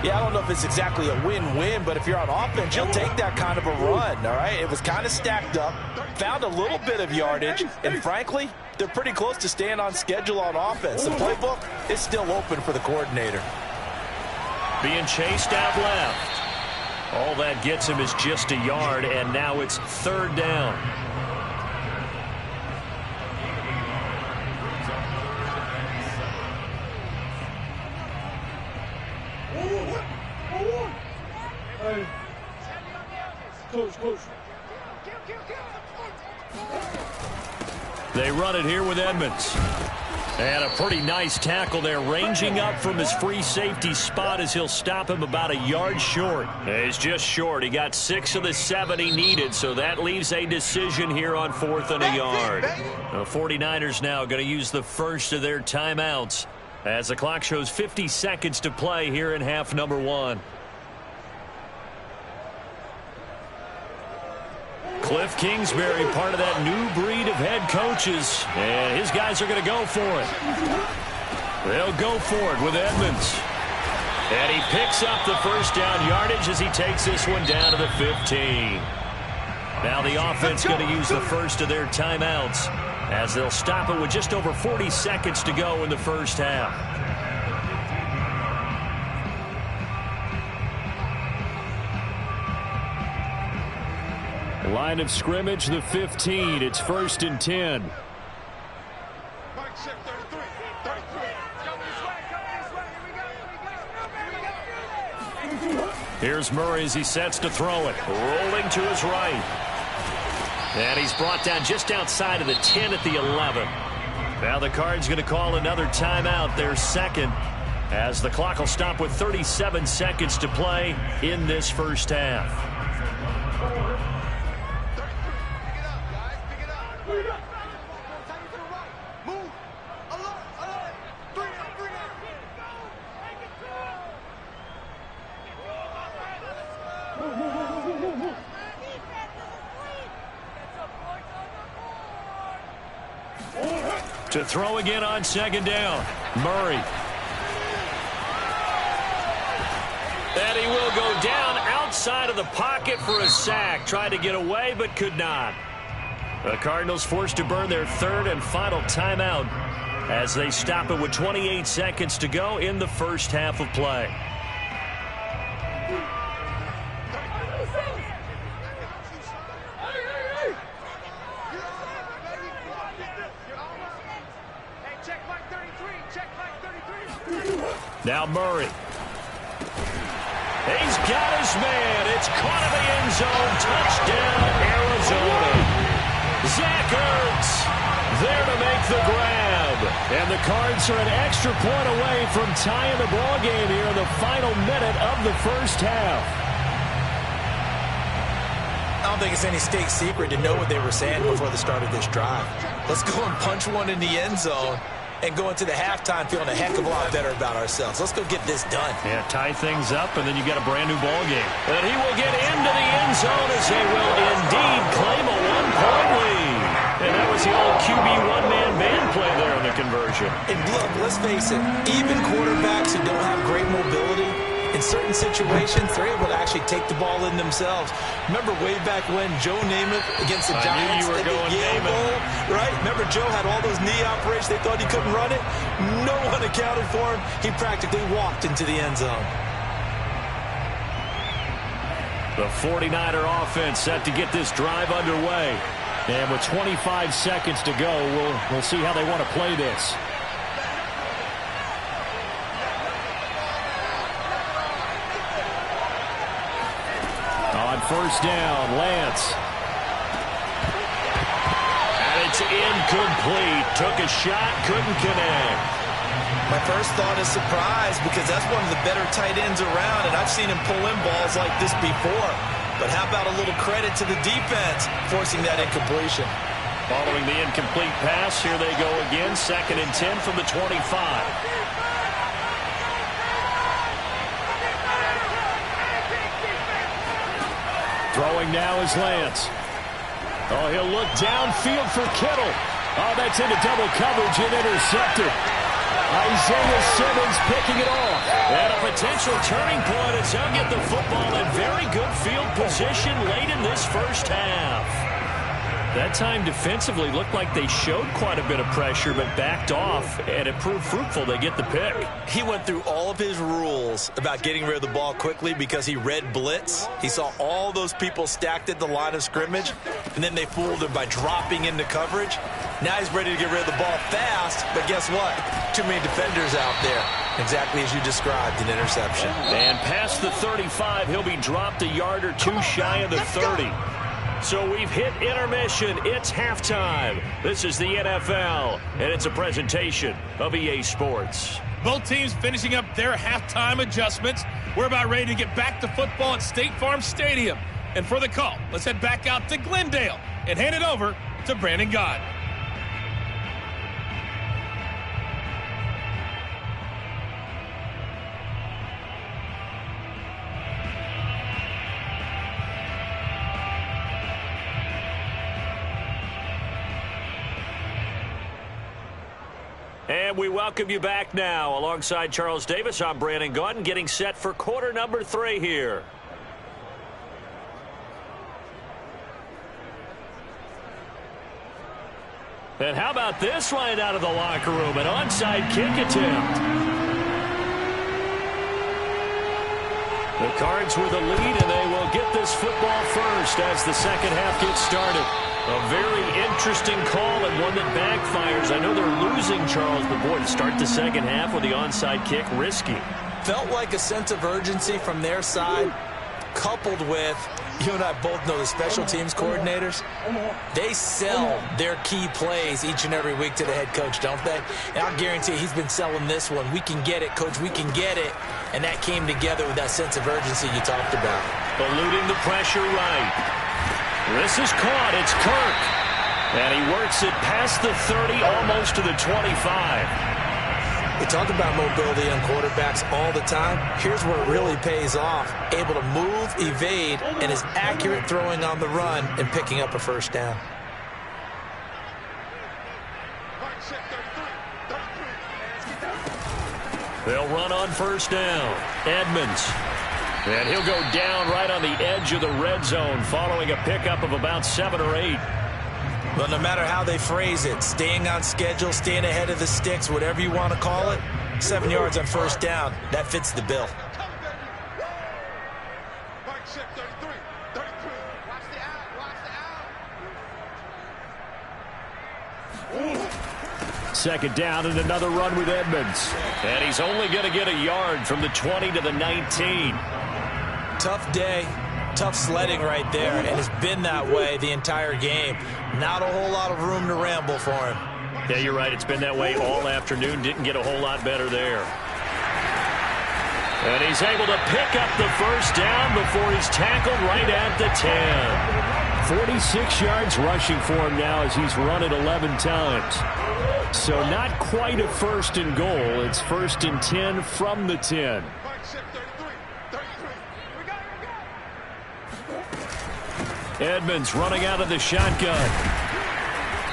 Yeah, I don't know if it's exactly a win-win, but if you're on offense, you'll take that kind of a run, all right? It was kind of stacked up, found a little bit of yardage, and frankly, they're pretty close to staying on schedule on offense. The playbook is still open for the coordinator. Being chased out left. All that gets him is just a yard, and now it's 3rd down. Coach. They run it here with Edmonds. And a pretty nice tackle there, ranging up from his free safety spot as he'll stop him about a yard short. He's just short. He got 6 of the 7 he needed, so that leaves a decision here on 4th and a yard. The 49ers now going to use the first of their timeouts as the clock shows 50 seconds to play here in half number 1. Cliff Kingsbury, part of that new breed of head coaches. And his guys are going to go for it. They'll go for it with Edmonds. And he picks up the first down yardage as he takes this one down to the 15. Now the offense going to use the first of their timeouts as they'll stop it with just over 40 seconds to go in the first half. Line of scrimmage, the 15. It's 1st and 10. Mike check 33. Here's Murray as he sets to throw it. Rolling to his right. And he's brought down just outside of the 10 at the 11. Now the Cards going to call another timeout, their second, as the clock will stop with 37 seconds to play in this first half. To throw again on 2nd down. Murray. And he will go down outside of the pocket for a sack. Tried to get away, but could not. The Cardinals forced to burn their 3rd and final timeout as they stop it with 28 seconds to go in the first half of play. Now Murray. He's got his man. It's caught in the end zone. Touchdown, Arizona. Zach Ertz there to make the grab. And the Cards are an extra point away from tying the ball game here in the final minute of the first half. I don't think it's any state secret to know what they were saying before the start of this drive. Let's go and punch one in the end zone and go into the halftime feeling a heck of a lot better about ourselves. Let's go get this done. Yeah, tie things up, and then you got a brand new ball game. And he will get into the end zone as they will indeed claim a 1-point lead. And that was the old QB one-man band play there on the conversion. And look, let's face it, even quarterbacks who don't have great mobility, in certain situations, they're able to actually take the ball in themselves. Remember way back when Joe Namath against the Giants at the Yale Bowl, right? Remember Joe had all those knee operations. They thought he couldn't run it. No one accounted for him. He practically walked into the end zone. The 49er offense set to get this drive underway. And with 25 seconds to go, we'll see how they want to play this. On 1st down, Lance. And it's incomplete. Took a shot, couldn't connect. My first thought is surprise because that's one of the better tight ends around, and I've seen him pull in balls like this before. But how about a little credit to the defense forcing that incompletion? Following the incomplete pass, here they go again. 2nd and 10 from the 25. Throwing now is Lance. Oh, he'll look downfield for Kittle. Oh, that's into double coverage and intercepted. Isaiah Simmons picking it off. And a potential turning point as they'll get the football in very good field position late in this first half. That time defensively looked like they showed quite a bit of pressure but backed off, and it proved fruitful. They get the pick. He went through all of his rules about getting rid of the ball quickly because he read blitz. He saw all those people stacked at the line of scrimmage, and then they fooled him by dropping into coverage. Now he's ready to get rid of the ball fast, but guess what? Too many defenders out there. Exactly as you described, an interception. And past the 35, he'll be dropped a yard or two shy of the 30. So we've hit intermission. It's halftime. This is the NFL, and it's a presentation of EA Sports. Both teams finishing up their halftime adjustments. We're about ready to get back to football at State Farm Stadium. And for the call, let's head back out to Glendale and hand it over to Brandon Gott. And we welcome you back now. Alongside Charles Davis, I'm Brandon Gott, getting set for quarter number 3 here. And how about this right out of the locker room? An onside kick attempt. The Cards with a lead, and they will get this football first as the second half gets started. A very interesting call and one that backfires. I know they're losing, Charles, but boy, to start the second half with the onside kick, risky. Felt like a sense of urgency from their side, coupled with, you and I both know the special teams coordinators, they sell their key plays each and every week to the head coach, don't they? And I'll guarantee he's been selling this one. We can get it, coach, we can get it. And that came together with that sense of urgency you talked about. Eluding the pressure right. This is caught. It's Kirk. And he works it past the 30, almost to the 25. We talk about mobility on quarterbacks all the time. Here's where it really pays off. Able to move, evade, and is accurate throwing on the run and picking up a first down. They'll run on first down. Edmonds. And he'll go down right on the edge of the red zone following a pickup of about 7 or 8. Well, no matter how they phrase it, staying on schedule, staying ahead of the sticks, whatever you want to call it, 7 yards on first down, that fits the bill. Second down and another run with Edmonds. And he's only going to get a yard from the 20 to the 19. Tough day, tough sledding right there, and it's been that way the entire game. Not a whole lot of room to ramble for him. Yeah, you're right. It's been that way all afternoon. Didn't get a whole lot better there. And he's able to pick up the first down before he's tackled right at the 10. 46 yards rushing for him now as he's run it 11 times. So not quite a first and goal. It's first and 10 from the 10. Edmonds running out of the shotgun.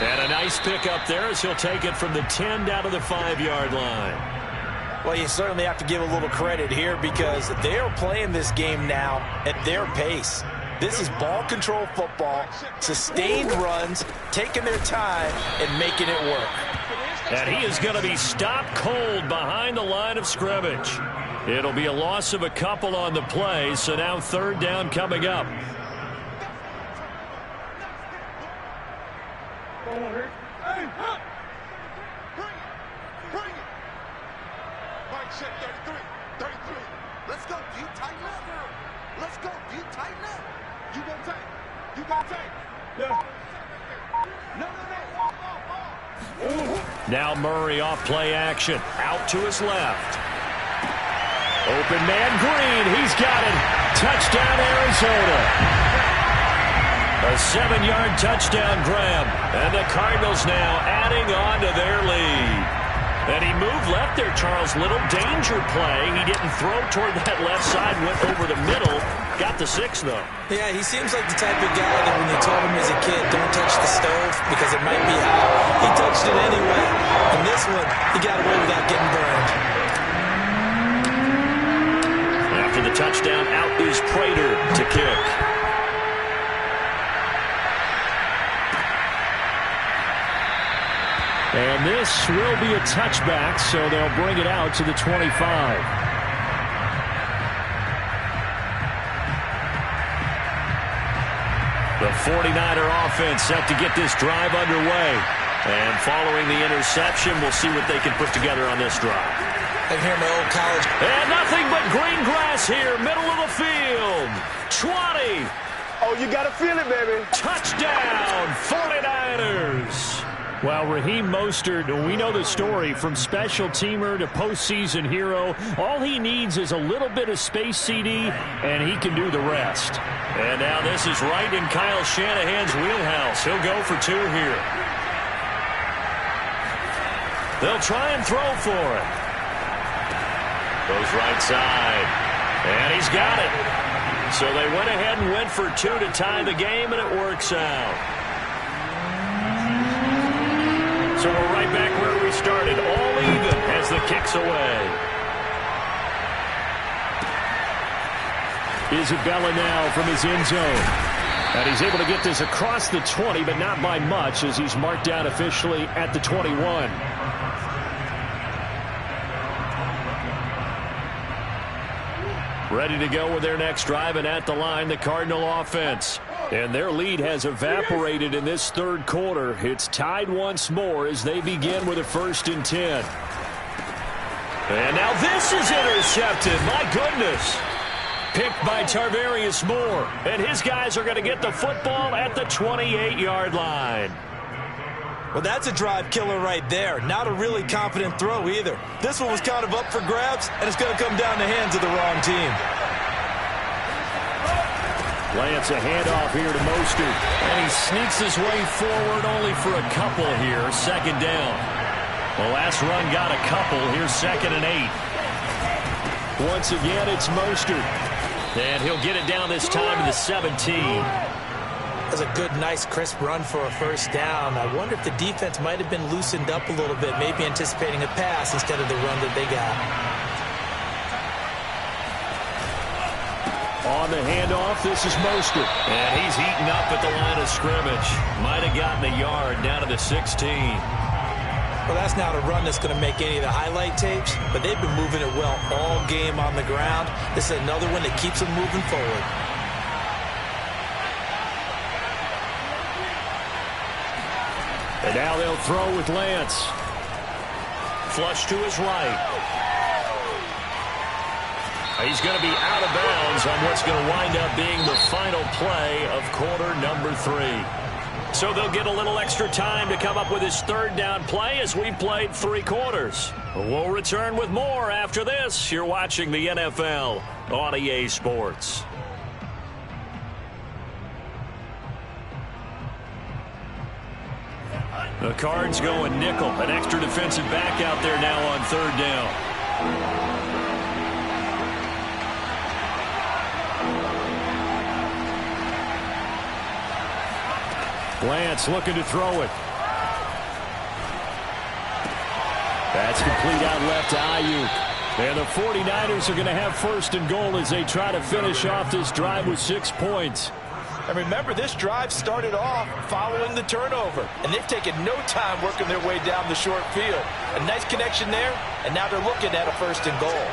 And a nice pickup there as he'll take it from the 10 down to the 5-yard line. Well, you certainly have to give a little credit here because they are playing this game now at their pace. This is ball control football, sustained runs, taking their time, and making it work. And he is going to be stopped cold behind the line of scrimmage. It'll be a loss of a couple on the play, so now third down coming up. Let's go, deep, tighten up. Let's go, deep, tighten up. You gonna take. You gonna take. Yeah. No. Now Murray off play action. Out to his left. Open man Green. He's got it. Touchdown Arizona. A 7-yard touchdown grab. And the Cardinals now adding on to their lead. And he moved left there, Charles. Little danger play. He didn't throw toward that left side, went over the middle. Got the 6, though. Yeah, he seems like the type of guy that when you told him as a kid, don't touch the stove because it might be hot, he touched it anyway. And this one, he got away without getting burned. After the touchdown, out is Prater to kick. And this will be a touchback, so they'll bring it out to the 25. The 49er offense set to get this drive underway. And following the interception, we'll see what they can put together on this drive. I can hear my old college. And nothing but green grass here, middle of the field. 20. Oh, you got to feel it, baby. Touchdown, 49ers. Well, Raheem Mostert, we know the story, from special teamer to postseason hero. All he needs is a little bit of space, CD, and he can do the rest. And now this is right in Kyle Shanahan's wheelhouse. He'll go for 2 here. They'll try and throw for it. Goes right side. And he's got it. So they went ahead and went for 2 to tie the game, and it works out. So we're right back where we started, all even as the kick's away. Isabella now from his end zone. And he's able to get this across the 20, but not by much, as he's marked down officially at the 21. Ready to go with their next drive, and at the line, the Cardinal offense. And their lead has evaporated in this third quarter. It's tied once more as they begin with a 1st and 10. And now this is intercepted. My goodness. Picked by Tarvarius Moore. And his guys are going to get the football at the 28-yard line. Well, that's a drive killer right there. Not a really confident throw either. This one was kind of up for grabs, and it's going to come down the hands of the wrong team. Lance, a handoff here to Mostert. And he sneaks his way forward only for a couple here. 2nd down. The last run got a couple. Here's 2nd and 8. Once again, it's Mostert. And he'll get it down this time to the 17. That's a good, nice, crisp run for a 1st down. I wonder if the defense might have been loosened up a little bit, maybe anticipating a pass instead of the run that they got. On the handoff, this is Mostert. And he's heating up at the line of scrimmage. Might have gotten a yard down to the 16. Well, that's not a run that's going to make any of the highlight tapes, but they've been moving it well all game on the ground. This is another one that keeps them moving forward. And now they'll throw with Lance. Flush to his right. He's going to be out of bounds on what's going to wind up being the final play of quarter number 3. So they'll get a little extra time to come up with his 3rd down play as we played 3 quarters. We'll return with more after this. You're watching the NFL on EA Sports. The Cards going nickel. An extra defensive back out there now on 3rd down. Lance looking to throw it. That's complete out left to Ayuk. And the 49ers are going to have 1st and goal as they try to finish off this drive with 6 points. And remember, this drive started off following the turnover, and they've taken no time working their way down the short field. A nice connection there, and now they're looking at a 1st and goal.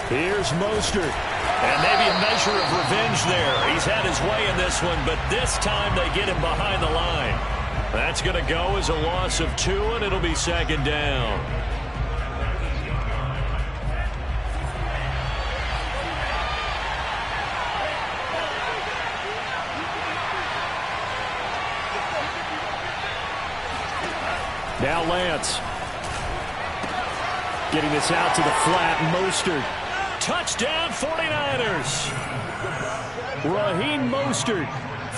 Here's Mostert. And maybe a measure of revenge there. He's had his way in this one, but this time they get him behind the line. That's going to go as a loss of 2, and it'll be 2nd down. Now Lance. Getting this out to the flat. Mostert. Touchdown 49ers. Raheem Mostert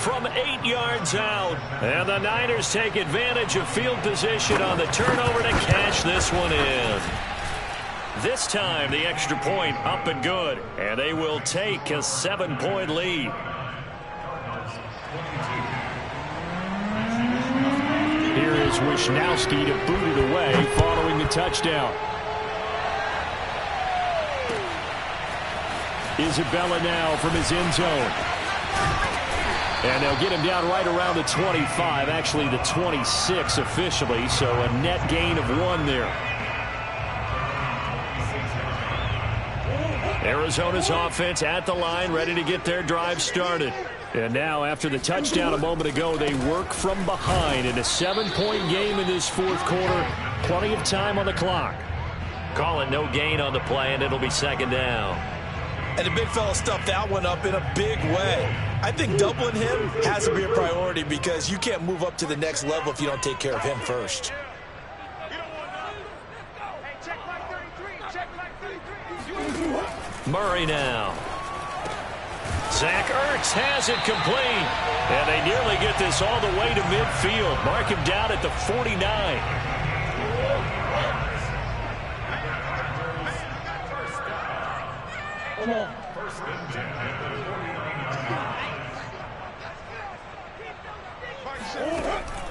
from 8 yards out. And the Niners take advantage of field position on the turnover to cash this one in. This time, the extra point up and good. And they will take a 7-point lead. Here is Wisnowski to boot it away following the touchdown. Isabella now from his end zone. And they'll get him down right around the 25, actually the 26 officially, so a net gain of 1 there. Arizona's offense at the line, ready to get their drive started. And now, after the touchdown a moment ago, they work from behind in a 7-point game in this fourth quarter. Plenty of time on the clock. Call it no gain on the play, and it'll be second down. And the big fella stuffed that one up in a big way. I think doubling him has to be a priority because you can't move up to the next level if you don't take care of him first. Murray now. Zach Ertz has it complete. And they nearly get this all the way to midfield. Mark him down at the 49.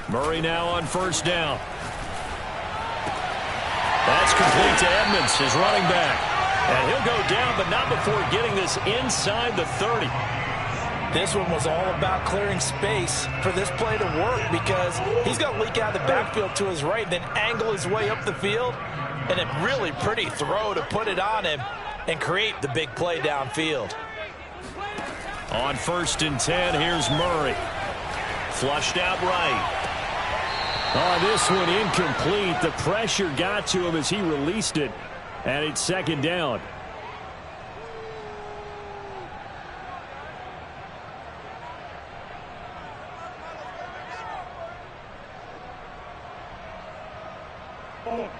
Murray now on first down. That's complete to Edmonds, his running back. And he'll go down, but not before getting this inside the 30. This one was all about clearing space for this play to work because he's going to leak out of the backfield to his right, then angle his way up the field. And a really pretty throw to put it on him and create the big play downfield. On 1st and 10, here's Murray. Flushed out right. Oh, this one incomplete. The pressure got to him as he released it. And it's second down.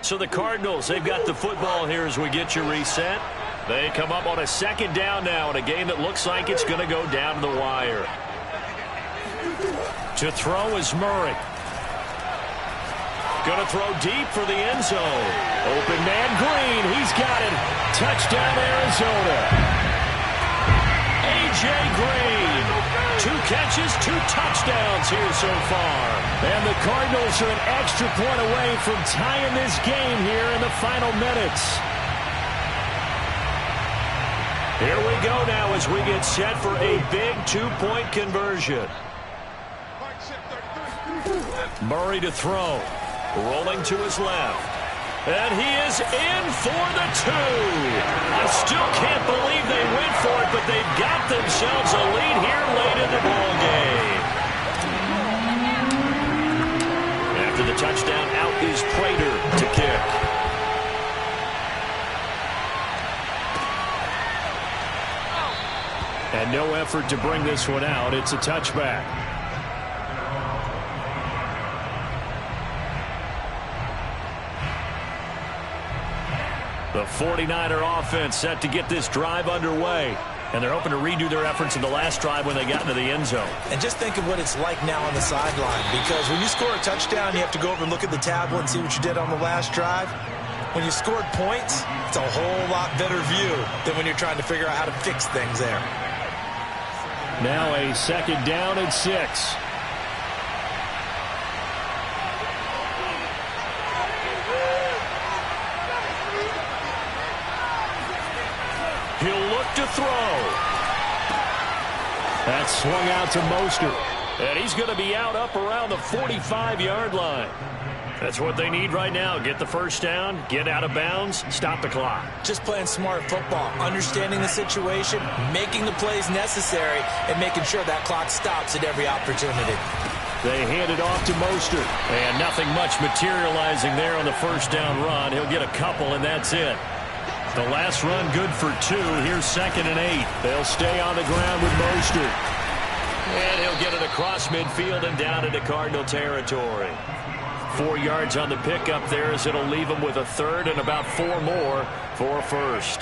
So the Cardinals, they've got the football here as we get you reset. They come up on a second down now in a game that looks like it's going to go down to the wire. To throw is Murray. Going to throw deep for the end zone. Open man Green. He's got it. Touchdown, Arizona. A.J. Green. 2 catches, 2 touchdowns here so far. And the Cardinals are an extra point away from tying this game here in the final minutes. Here we go now as we get set for a big 2-point conversion. Murray to throw. Rolling to his left. And he is in for the 2. I still can't believe they went for it, but they've got themselves a lead here late in the ball game. After the touchdown, out is Prater to kick. And no effort to bring this one out. It's a touchback. The 49er offense set to get this drive underway. And they're hoping to redo their efforts in the last drive when they got into the end zone. And just think of what it's like now on the sideline. Because when you score a touchdown, you have to go over and look at the tablet and see what you did on the last drive. When you scored points, it's a whole lot better view than when you're trying to figure out how to fix things there. Now a second down and 6. He'll look to throw. That's swung out to Mostert. And he's going to be out up around the 45-yard line. That's what they need right now. Get the first down, get out of bounds, stop the clock. Just playing smart football, understanding the situation, making the plays necessary, and making sure that clock stops at every opportunity. They hand it off to Mostert. And nothing much materializing there on the first down run. He'll get a couple, and that's it. The last run good for 2. Here's 2nd and 8. They'll stay on the ground with Mostert. And he'll get it across midfield and down into Cardinal territory. 4 yards on the pickup there as it'll leave him with a 3rd and about 4 more for a first.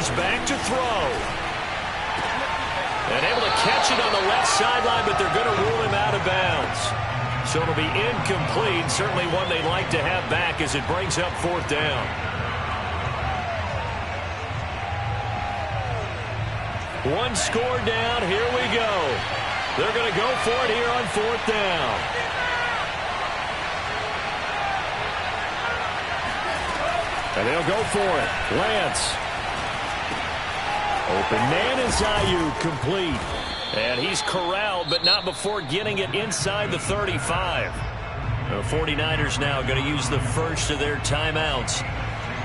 he's back to throw. And able to catch it on the left sideline, but they're going to rule him out of bounds. So it'll be incomplete. Certainly one they'd like to have back as it brings up 4th down. One score down. Here we go. They're going to go for it here on 4th down. And they'll go for it. Lance. Open man is Ayuk, complete. And he's corralled, but not before getting it inside the 35. The 49ers now going to use the first of their timeouts,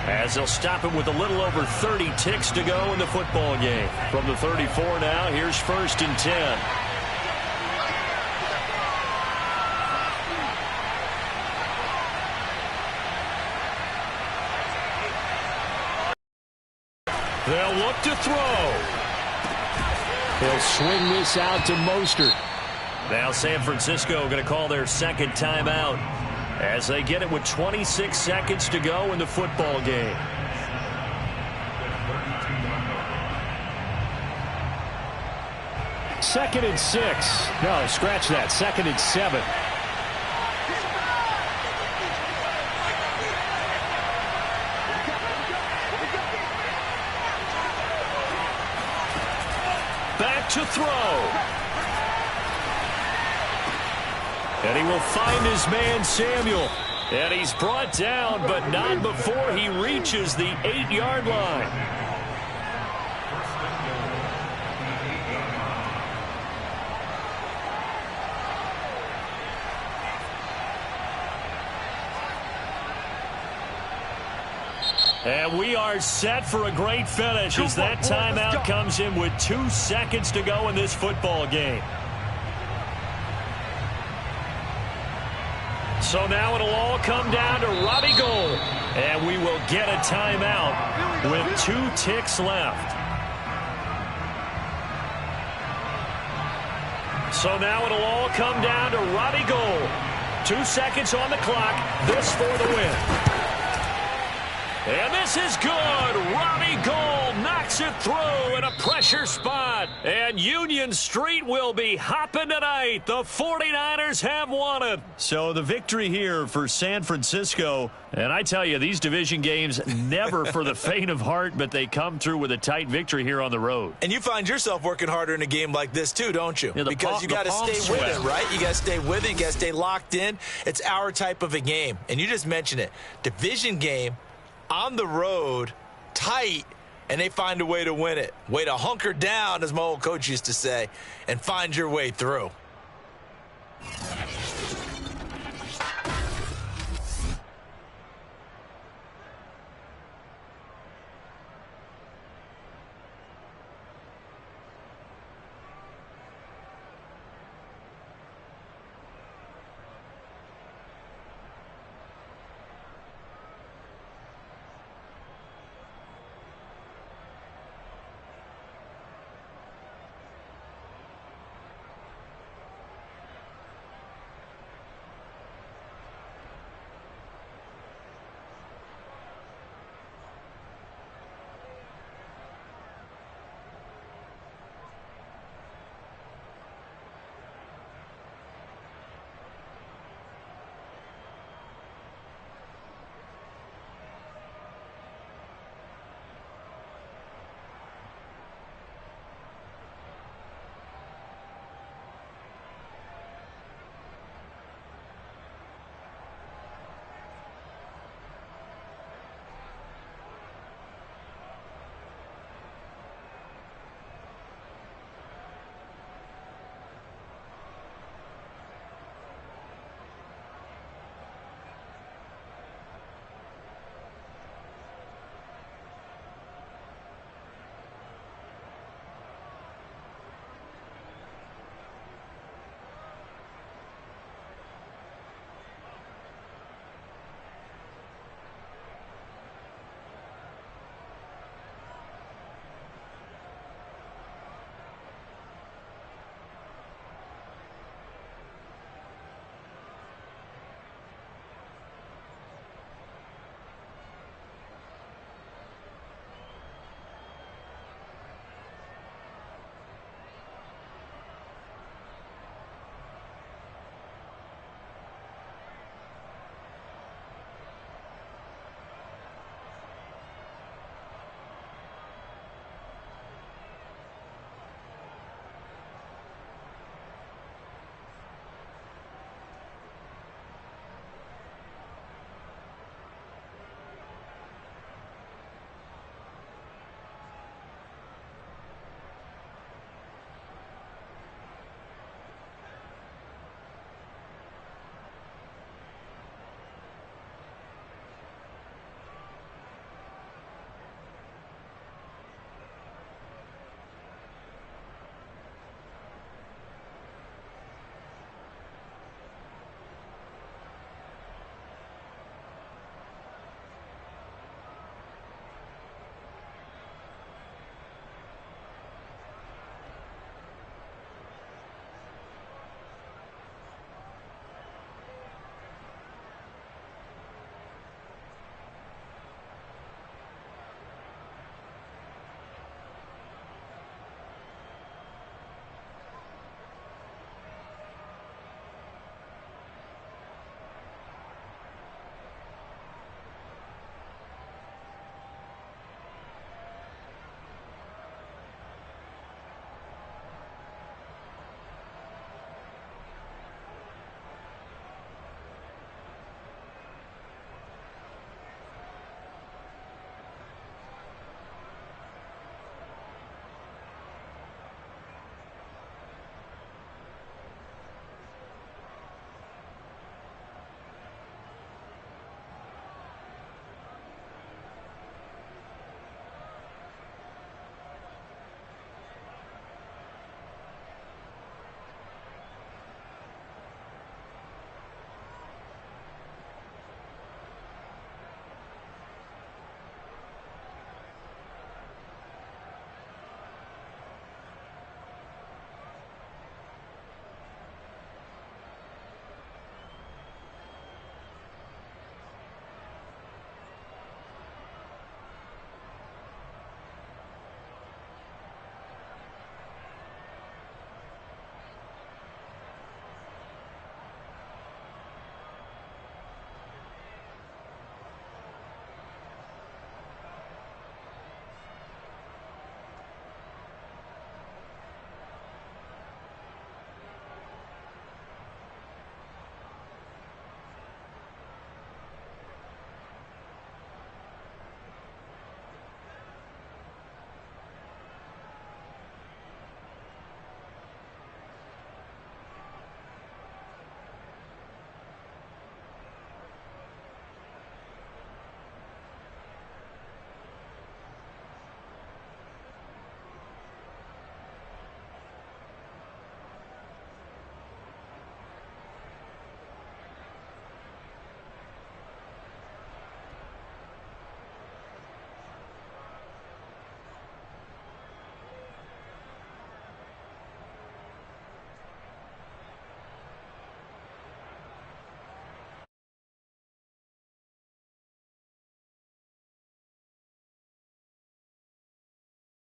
as they'll stop him with a little over 30 ticks to go in the football game. From the 34 now, here's 1st and 10. They'll look to throw. He'll swing this out to Mostert. Now San Francisco going to call their second timeout as they get it with 26 seconds to go in the football game. Second and 6. No, scratch that. 2nd and 7. Back to throw. And he will find his man Samuel. And he's brought down, but not before he reaches the 8-yard line. And we are set for a great finish as that timeout comes in with 2 seconds to go in this football game. So now it'll all come down to Robbie Gould. And we will get a timeout with 2 ticks left. So now it'll all come down to Robbie Gould. 2 seconds on the clock. This for the win. And this is good. Robbie Gould knocks it through in a pressure spot. And Union Street will be hopping tonight. The 49ers have won it. So the victory here for San Francisco. And I tell you, these division games never for the faint of heart, but they come through with a tight victory here on the road. And you find yourself working harder in a game like this too, don't you? Yeah, because you got to stay with it, right? You got to stay with it. You got to stay locked in. It's our type of a game. And you just mentioned it. Division game. On the road, tight, and they find a way to win it. Way to hunker down, as my old coach used to say, and find your way through.